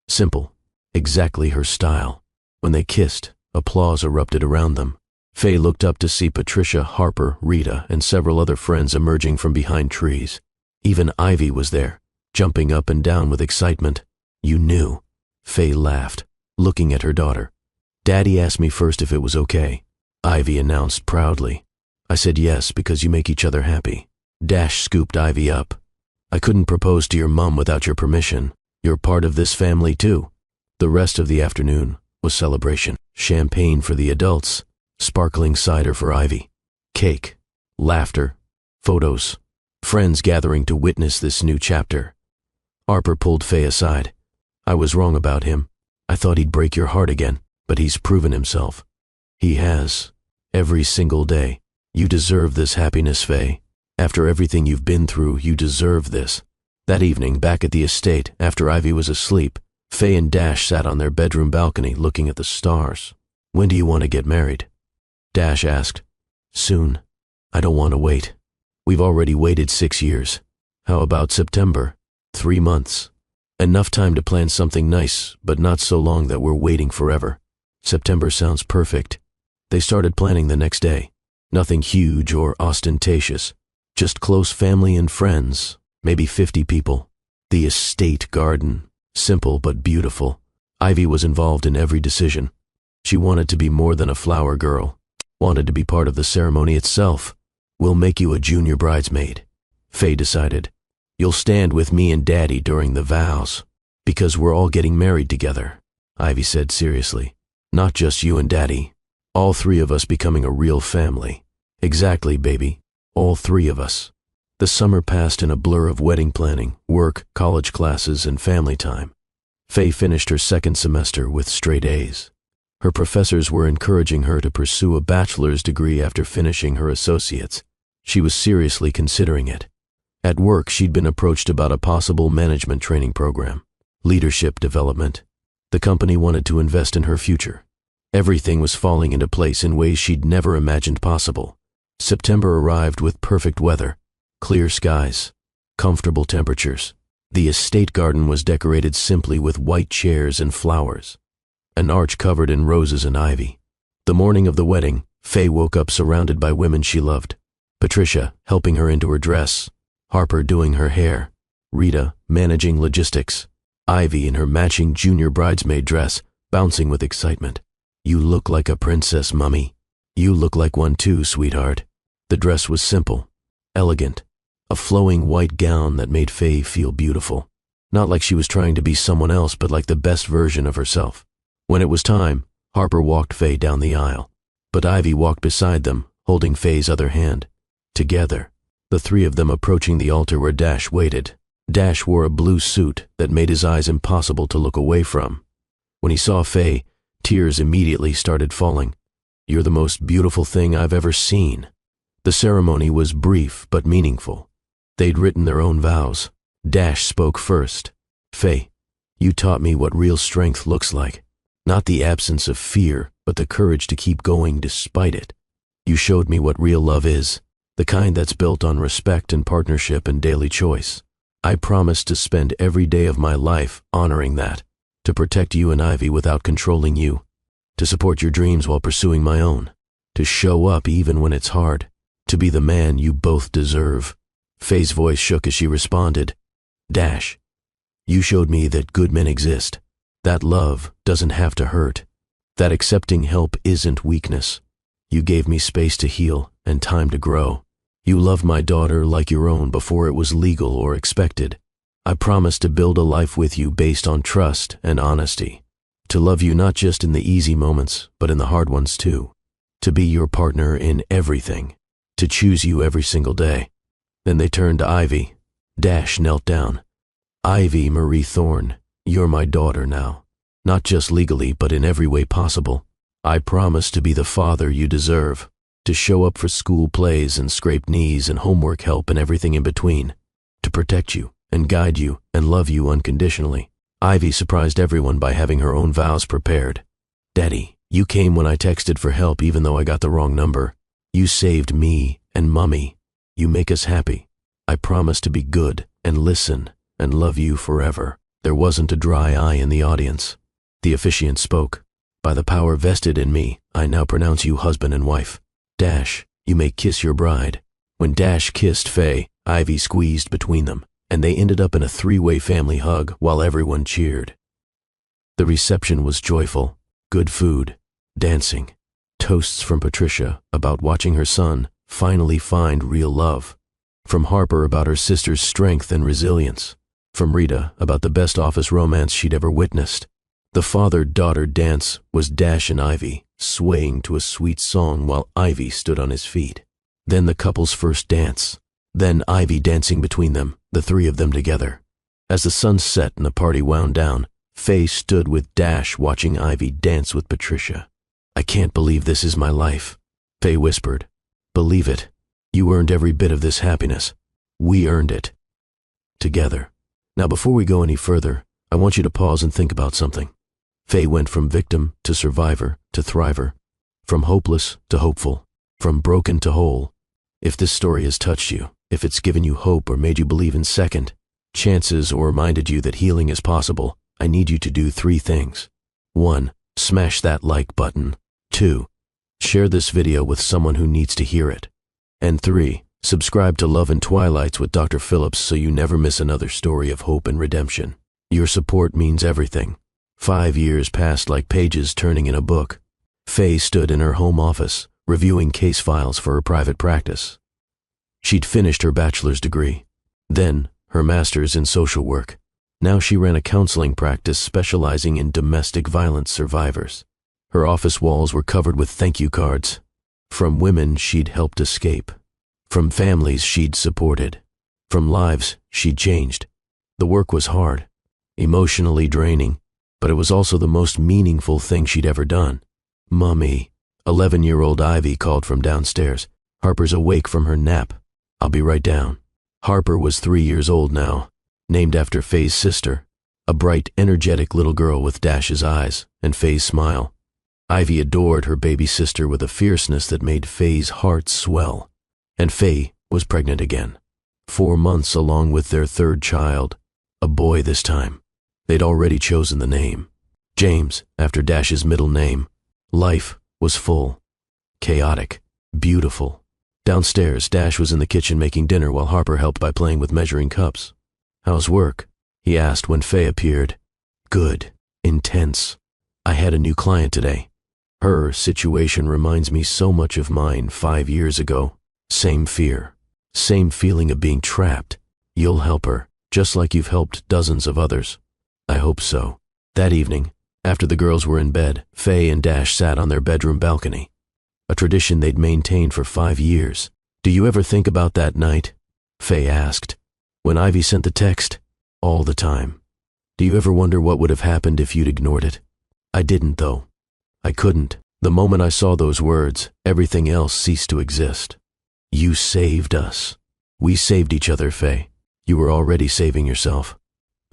simple, exactly her style. When they kissed, applause erupted around them. Faye looked up to see Patricia, Harper, Rita, and several other friends emerging from behind trees. Even Ivy was there, jumping up and down with excitement. You knew. Faye laughed, looking at her daughter. Daddy asked me first if it was okay, Ivy announced proudly. I said yes because you make each other happy. Dash scooped Ivy up. I couldn't propose to your mom without your permission. You're part of this family too. The rest of the afternoon was celebration. Champagne for the adults, sparkling cider for Ivy, cake, laughter, photos, friends gathering to witness this new chapter. Harper pulled Faye aside. I was wrong about him. I thought he'd break your heart again, but he's proven himself. He has. Every single day. You deserve this happiness, Faye. After everything you've been through, you deserve this. That evening, back at the estate, after Ivy was asleep, Faye and Dash sat on their bedroom balcony looking at the stars. When do you want to get married? Dash asked. Soon. I don't want to wait. We've already waited 6 years. How about September? 3 months. Enough time to plan something nice, but not so long that we're waiting forever. September sounds perfect. They started planning the next day. Nothing huge or ostentatious. Just close family and friends, maybe 50 people. The estate garden. Simple but beautiful. Ivy was involved in every decision. She wanted to be more than a flower girl. Wanted to be part of the ceremony itself. We'll make you a junior bridesmaid. Faye decided. You'll stand with me and Daddy during the vows. Because we're all getting married together, Ivy said seriously. Not just you and Daddy. All 3 of us becoming a real family. Exactly, baby. All 3 of us. The summer passed in a blur of wedding planning, work, college classes, and family time. Faye finished her 2nd semester with straight A's. Her professors were encouraging her to pursue a bachelor's degree after finishing her associates. She was seriously considering it. At work, she'd been approached about a possible management training program, leadership development. The company wanted to invest in her future. Everything was falling into place in ways she'd never imagined possible. September arrived with perfect weather, clear skies, comfortable temperatures. The estate garden was decorated simply with white chairs and flowers, an arch covered in roses and ivy. The morning of the wedding, Faye woke up surrounded by women she loved. Patricia helping her into her dress, Harper doing her hair, Rita managing logistics, Ivy in her matching junior bridesmaid dress, bouncing with excitement. You look like a princess, Mummy. You look like one too, sweetheart. The dress was simple, elegant, a flowing white gown that made Faye feel beautiful. Not like she was trying to be someone else, but like the best version of herself. When it was time, Harper walked Faye down the aisle, but Ivy walked beside them, holding Faye's other hand. Together, the 3 of them approaching the altar where Dash waited. Dash wore a blue suit that made his eyes impossible to look away from. When he saw Faye, tears immediately started falling. You're the most beautiful thing I've ever seen. The ceremony was brief but meaningful. They'd written their own vows. Dash spoke first. Faye, you taught me what real strength looks like. Not the absence of fear, but the courage to keep going despite it. You showed me what real love is. The kind that's built on respect and partnership and daily choice. I promise to spend every day of my life honoring that, to protect you and Ivy without controlling you, to support your dreams while pursuing my own, to show up even when it's hard, to be the man you both deserve. Faye's voice shook as she responded. Dash, you showed me that good men exist, that love doesn't have to hurt, that accepting help isn't weakness. You gave me space to heal and time to grow. You loved my daughter like your own before it was legal or expected. I promise to build a life with you based on trust and honesty. To love you not just in the easy moments, but in the hard ones too. To be your partner in everything. To choose you every single day. Then they turned to Ivy. Dash knelt down. Ivy Marie Thorne, you're my daughter now. Not just legally, but in every way possible. I promise to be the father you deserve. To show up for school plays and scraped knees and homework help and everything in between. To protect you and guide you and love you unconditionally. Ivy surprised everyone by having her own vows prepared. Daddy, you came when I texted for help even though I got the wrong number. You saved me and Mummy. You make us happy. I promise to be good and listen and love you forever. There wasn't a dry eye in the audience. The officiant spoke. By the power vested in me, I now pronounce you husband and wife. Dash, you may kiss your bride. When Dash kissed Faye, Ivy squeezed between them, and they ended up in a 3-way family hug while everyone cheered. The reception was joyful. Good food, dancing, toasts from Patricia about watching her son finally find real love. From Harper about her sister's strength and resilience. From Rita about the best office romance she'd ever witnessed. The father-daughter dance was Dash and Ivy, swaying to a sweet song while Ivy stood on his feet. Then the couple's first dance. Then Ivy dancing between them, the 3 of them together. As the sun set and the party wound down, Faye stood with Dash watching Ivy dance with Patricia. I can't believe this is my life, Faye whispered. Believe it. You earned every bit of this happiness. We earned it. Together. Now before we go any further, I want you to pause and think about something. Faye went from victim to survivor to thriver, from hopeless to hopeful, from broken to whole. If this story has touched you, if it's given you hope or made you believe in second chances or reminded you that healing is possible, I need you to do 3 things. 1. Smash that like button. 2. Share this video with someone who needs to hear it. And 3. Subscribe to Love and Twilights with Dr. Phillips so you never miss another story of hope and redemption. Your support means everything. 5 years passed like pages turning in a book. Faye stood in her home office, reviewing case files for her private practice. She'd finished her bachelor's degree, then her master's in social work. Now she ran a counseling practice specializing in domestic violence survivors. Her office walls were covered with thank you cards, from women she'd helped escape, from families she'd supported, from lives she'd changed. The work was hard, emotionally draining, but it was also the most meaningful thing she'd ever done. "Mommy," 11-year-old Ivy called from downstairs. "Harper's awake from her nap. I'll be right down." Harper was 3 years old now, named after Faye's sister, a bright, energetic little girl with Dash's eyes and Faye's smile. Ivy adored her baby sister with a fierceness that made Faye's heart swell. And Faye was pregnant again. 4 months along with their 3rd child, a boy this time. They'd already chosen the name, James, after Dash's middle name. Life was full, chaotic, beautiful. Downstairs, Dash was in the kitchen making dinner while Harper helped by playing with measuring cups. "How's work?" he asked when Faye appeared. "Good. Intense. I had a new client today. Her situation reminds me so much of mine 5 years ago. Same fear. Same feeling of being trapped. You'll help her, just like you've helped dozens of others." "I hope so." That evening, after the girls were in bed, Faye and Dash sat on their bedroom balcony, a tradition they'd maintained for 5 years. "Do you ever think about that night?" Faye asked. "When Ivy sent the text?" "All the time." "Do you ever wonder what would have happened if you'd ignored it?" "I didn't, though. I couldn't. The moment I saw those words, everything else ceased to exist." "You saved us." "We saved each other, Faye. You were already saving yourself.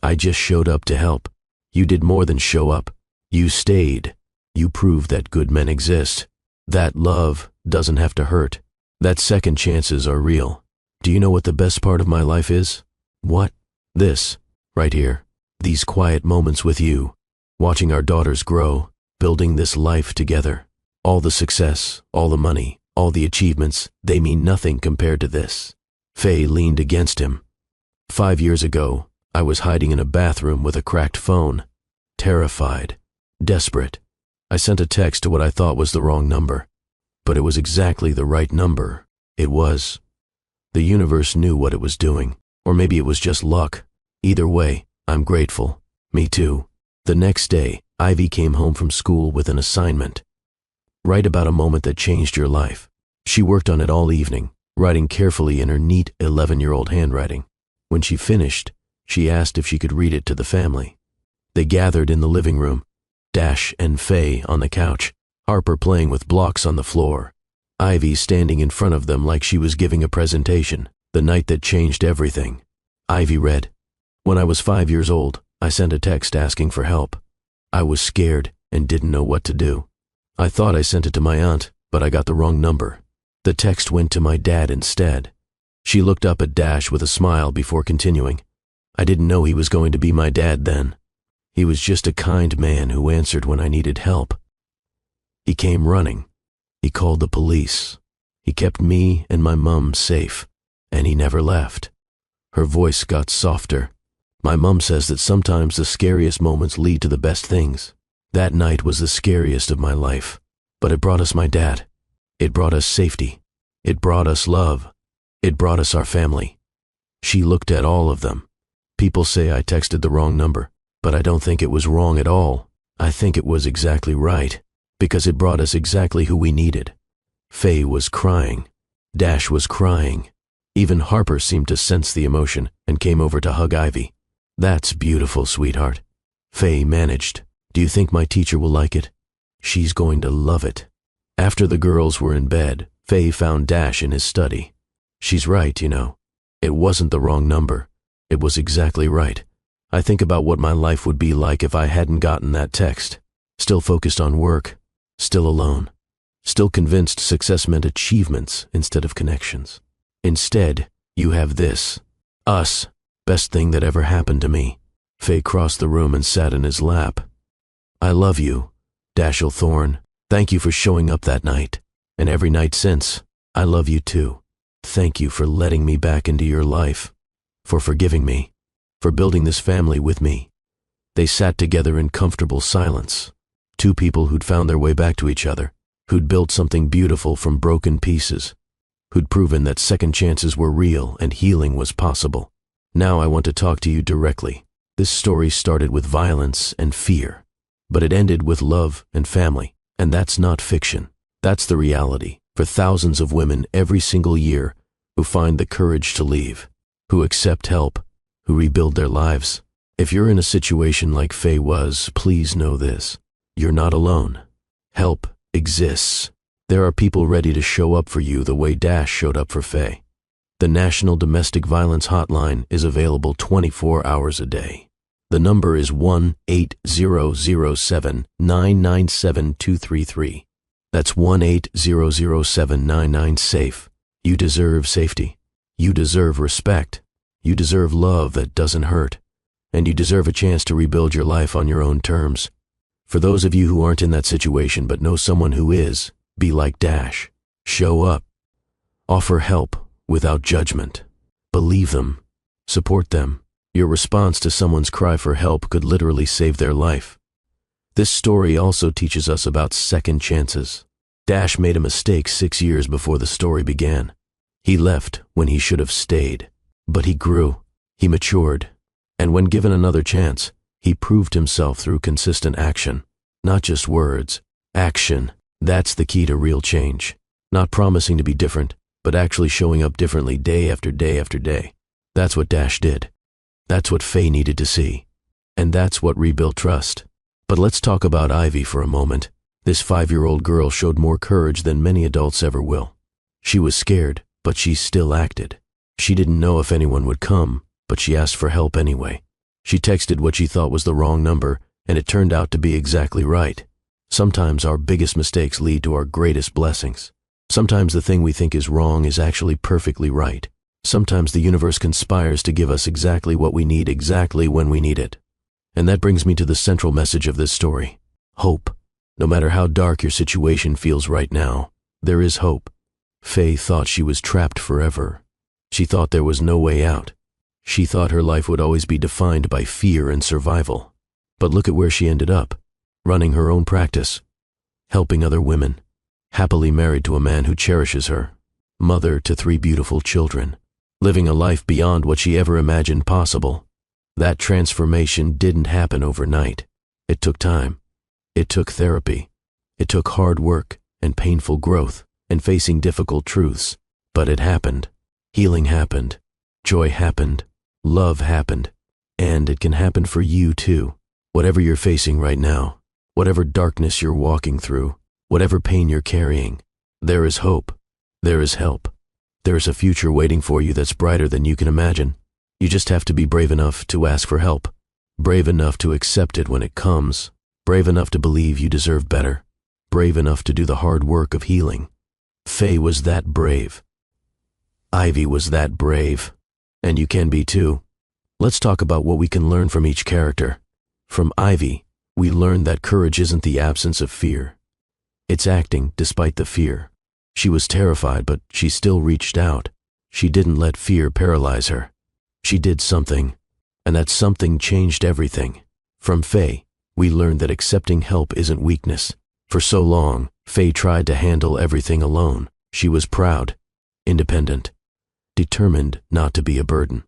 I just showed up to help. You did more than show up. You stayed. You proved that good men exist. That love doesn't have to hurt. That second chances are real. Do you know what the best part of my life is?" "What?" "This, right here. These quiet moments with you, watching our daughters grow, building this life together. All the success, all the money, all the achievements, they mean nothing compared to this." Faye leaned against him. 5 years ago, I was hiding in a bathroom with a cracked phone, terrified, desperate. I sent a text to what I thought was the wrong number, but it was exactly the right number. It was. The universe knew what it was doing, or maybe it was just luck. Either way, I'm grateful. Me too. The next day, Ivy came home from school with an assignment. Write about a moment that changed your life. She worked on it all evening, writing carefully in her neat 11-year-old handwriting. When she finished, she asked if she could read it to the family. They gathered in the living room, Dash and Faye on the couch, Harper playing with blocks on the floor, Ivy standing in front of them like she was giving a presentation, the night that changed everything. Ivy read, "When I was 5 years old, I sent a text asking for help. I was scared and didn't know what to do. I thought I sent it to my aunt, but I got the wrong number. The text went to my dad instead." She looked up at Dash with a smile before continuing. "I didn't know he was going to be my dad then. He was just a kind man who answered when I needed help. He came running. He called the police. He kept me and my mum safe, and he never left." Her voice got softer. "My mum says that sometimes the scariest moments lead to the best things. That night was the scariest of my life, but it brought us my dad. It brought us safety. It brought us love. It brought us our family." She looked at all of them. "People say I texted the wrong number, but I don't think it was wrong at all. I think it was exactly right, because it brought us exactly who we needed." Faye was crying. Dash was crying. Even Harper seemed to sense the emotion and came over to hug Ivy. "That's beautiful, sweetheart." Faye managed. "Do you think my teacher will like it?" "She's going to love it." After the girls were in bed, Faye found Dash in his study. "She's right, you know. It wasn't the wrong number. It was exactly right. I think about what my life would be like if I hadn't gotten that text. Still focused on work, still alone, still convinced success meant achievements instead of connections. Instead, You have this. Us. Best thing that ever happened to me. Faye crossed the room and sat in his lap. I love you, Dashiell Thorne. Thank you for showing up that night, and every night since. I love you too. Thank you for letting me back into your life, for forgiving me, for building this family with me. They sat together in comfortable silence. Two people who'd found their way back to each other, who'd built something beautiful from broken pieces, who'd proven that second chances were real and healing was possible. Now I want to talk to you directly. This story started with violence and fear, but it ended with love and family, and that's not fiction. That's the reality for thousands of women every single year who find the courage to leave, who accept help, who rebuild their lives. If you're in a situation like Faye was, please know this. You're not alone. Help exists. There are people ready to show up for you the way Dash showed up for Faye. The National Domestic Violence Hotline is available 24 hours a day. The number is 1-8007-997-233. That's 1-8007-99-SAFE. You deserve safety. You deserve respect. You deserve love that doesn't hurt. And you deserve a chance to rebuild your life on your own terms. For those of you who aren't in that situation but know someone who is, be like Dash. Show up. Offer help without judgment. Believe them. Support them. Your response to someone's cry for help could literally save their life. This story also teaches us about second chances. Dash made a mistake 6 years before the story began. He left when he should have stayed. But he grew. He matured. And when given another chance, he proved himself through consistent action. Not just words. Action. That's the key to real change. Not promising to be different, but actually showing up differently day after day after day. That's what Dash did. That's what Faye needed to see. And that's what rebuilt trust. But let's talk about Ivy for a moment. This 5-year-old girl showed more courage than many adults ever will. She was scared, but she still acted. She didn't know if anyone would come, but she asked for help anyway. She texted what she thought was the wrong number, and it turned out to be exactly right. Sometimes our biggest mistakes lead to our greatest blessings. Sometimes the thing we think is wrong is actually perfectly right. Sometimes the universe conspires to give us exactly what we need exactly when we need it. And that brings me to the central message of this story. Hope. No matter how dark your situation feels right now, there is hope. Faye thought she was trapped forever. She thought there was no way out. She thought her life would always be defined by fear and survival. But look at where she ended up. Running her own practice. Helping other women. Happily married to a man who cherishes her. Mother to 3 beautiful children. Living a life beyond what she ever imagined possible. That transformation didn't happen overnight. It took time. It took therapy. It took hard work and painful growth and facing difficult truths. But it happened. Healing happened. Joy happened. Love happened. And it can happen for you too. Whatever you're facing right now, whatever darkness you're walking through, whatever pain you're carrying, there is hope. There is help. There is a future waiting for you that's brighter than you can imagine. You just have to be brave enough to ask for help. Brave enough to accept it when it comes. Brave enough to believe you deserve better. Brave enough to do the hard work of healing. Faye was that brave. Ivy was that brave. And you can be too. Let's talk about what we can learn from each character. From Ivy, we learn that courage isn't the absence of fear. It's acting despite the fear. She was terrified, but she still reached out. She didn't let fear paralyze her. She did something, and that something changed everything. From Faye, we learned that accepting help isn't weakness. For so long, Faye tried to handle everything alone. She was proud, independent, determined not to be a burden.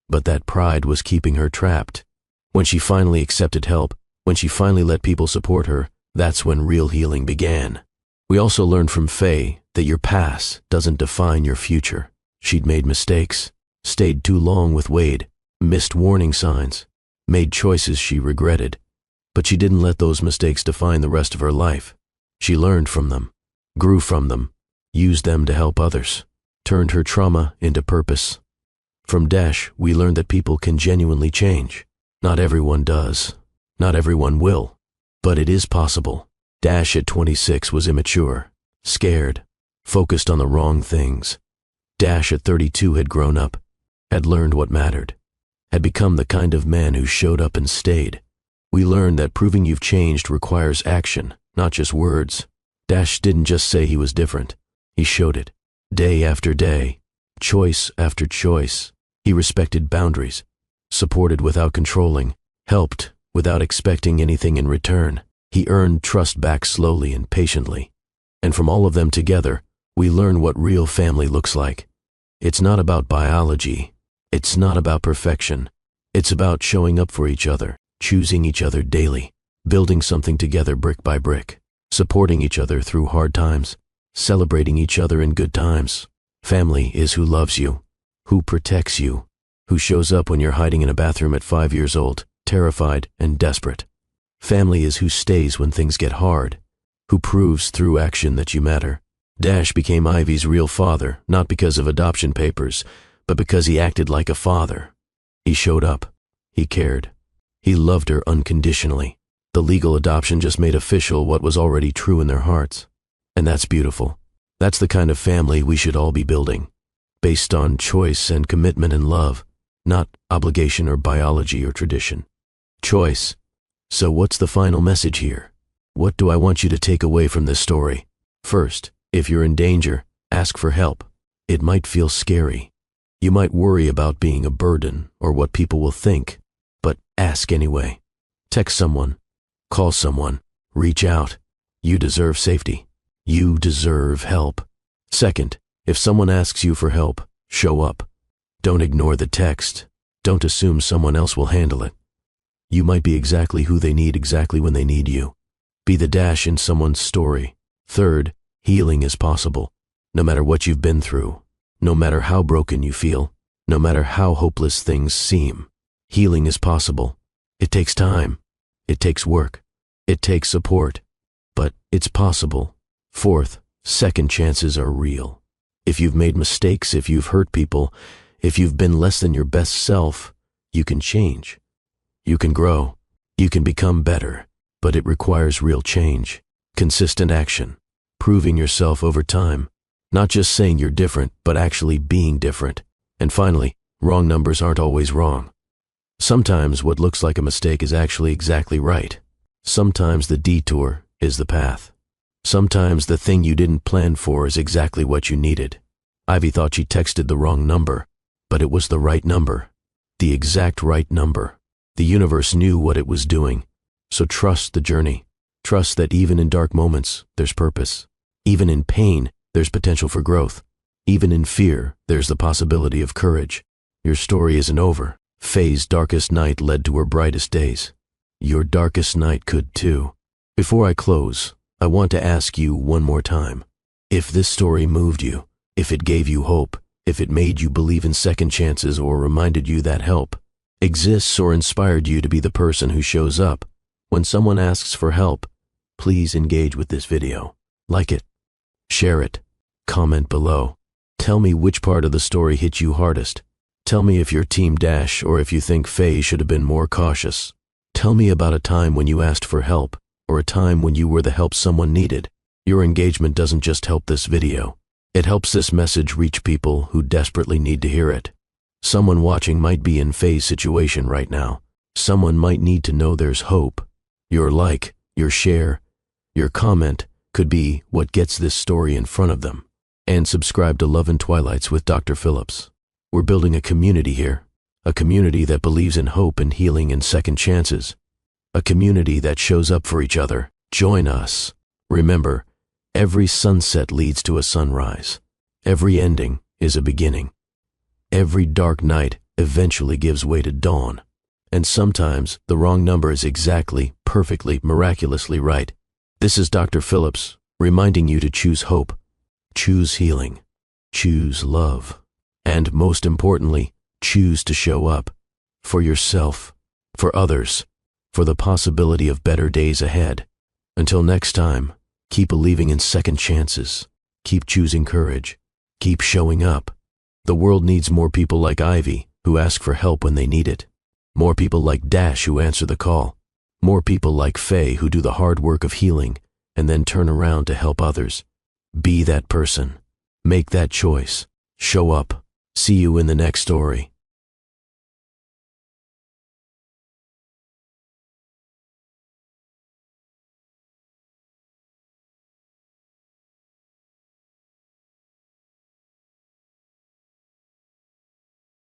But that pride was keeping her trapped. When she finally accepted help, when she finally let people support her, that's when real healing began. We also learned from Faye that your past doesn't define your future. She'd made mistakes, stayed too long with Wade, missed warning signs, made choices she regretted. But she didn't let those mistakes define the rest of her life. She learned from them, grew from them, used them to help others, turned her trauma into purpose. From Dash, we learned that people can genuinely change. Not everyone does. Not everyone will. But it is possible. Dash at 26 was immature, scared, focused on the wrong things. Dash at 32 had grown up, had learned what mattered, had become the kind of man who showed up and stayed. We learned that proving you've changed requires action, not just words. Dash didn't just say he was different. He showed it. Day after day, choice after choice. He respected boundaries, supported without controlling, helped without expecting anything in return. He earned trust back slowly and patiently. And from all of them together, we learn what real family looks like. It's not about biology. It's not about perfection. It's about showing up for each other, choosing each other daily, building something together brick by brick, supporting each other through hard times, celebrating each other in good times. Family is who loves you, who protects you, who shows up when you're hiding in a bathroom at 5 years old, terrified and desperate. Family is who stays when things get hard, who proves through action that you matter. Dash became Ivy's real father, not because of adoption papers, but because he acted like a father. He showed up. He cared. He loved her unconditionally. The legal adoption just made official what was already true in their hearts. And that's beautiful. That's the kind of family we should all be building, based on choice and commitment and love, not obligation or biology or tradition. Choice. So what's the final message here? What do I want you to take away from this story? First, if you're in danger, ask for help. It might feel scary. You might worry about being a burden or what people will think, but ask anyway. Text someone, call someone, reach out. You deserve safety. You deserve help. Second, if someone asks you for help, show up. Don't ignore the text. Don't assume someone else will handle it. You might be exactly who they need exactly when they need you. Be the Dash in someone's story. Third, healing is possible, no matter what you've been through, no matter how broken you feel, no matter how hopeless things seem. Healing is possible. It takes time. It takes work. It takes support. But it's possible. Fourth, second chances are real. If you've made mistakes, if you've hurt people, if you've been less than your best self, you can change. You can grow. You can become better. But it requires real change, consistent action, proving yourself over time, not just saying you're different, but actually being different. And finally, wrong numbers aren't always wrong. Sometimes what looks like a mistake is actually exactly right. Sometimes the detour is the path. Sometimes the thing you didn't plan for is exactly what you needed. Ivy thought she texted the wrong number, but it was the right number, the exact right number. The universe knew what it was doing. So trust the journey. Trust that even in dark moments, there's purpose. Even in pain, there's potential for growth. Even in fear, there's the possibility of courage. Your story isn't over. Faye's darkest night led to her brightest days. Your darkest night could too. Before I close, I want to ask you one more time. If this story moved you, if it gave you hope, if it made you believe in second chances or reminded you that help exists or inspired you to be the person who shows up, when someone asks for help, please engage with this video. Like it. Share it. Comment below. Tell me which part of the story hit you hardest. Tell me if you're Team Dash or if you think Faye should have been more cautious. Tell me about a time when you asked for help or a time when you were the help someone needed. Your engagement doesn't just help this video. It helps this message reach people who desperately need to hear it. Someone watching might be in Faye's situation right now. Someone might need to know there's hope. Your like, your share, your comment could be what gets this story in front of them. And subscribe to Love and Twilights with Dr. Phillips. We're building a community here, a community that believes in hope and healing and second chances, a community that shows up for each other. Join us. Remember, every sunset leads to a sunrise. Every ending is a beginning. Every dark night eventually gives way to dawn. And sometimes the wrong number is exactly, perfectly, miraculously right. This is Dr. Phillips, reminding you to choose hope, choose healing, choose love, and most importantly, choose to show up for yourself, for others, for the possibility of better days ahead. Until next time, keep believing in second chances, keep choosing courage, keep showing up. The world needs more people like Ivy who ask for help when they need it. More people like Dash who answer the call. More people like Faye who do the hard work of healing and then turn around to help others. Be that person. Make that choice. Show up. See you in the next story.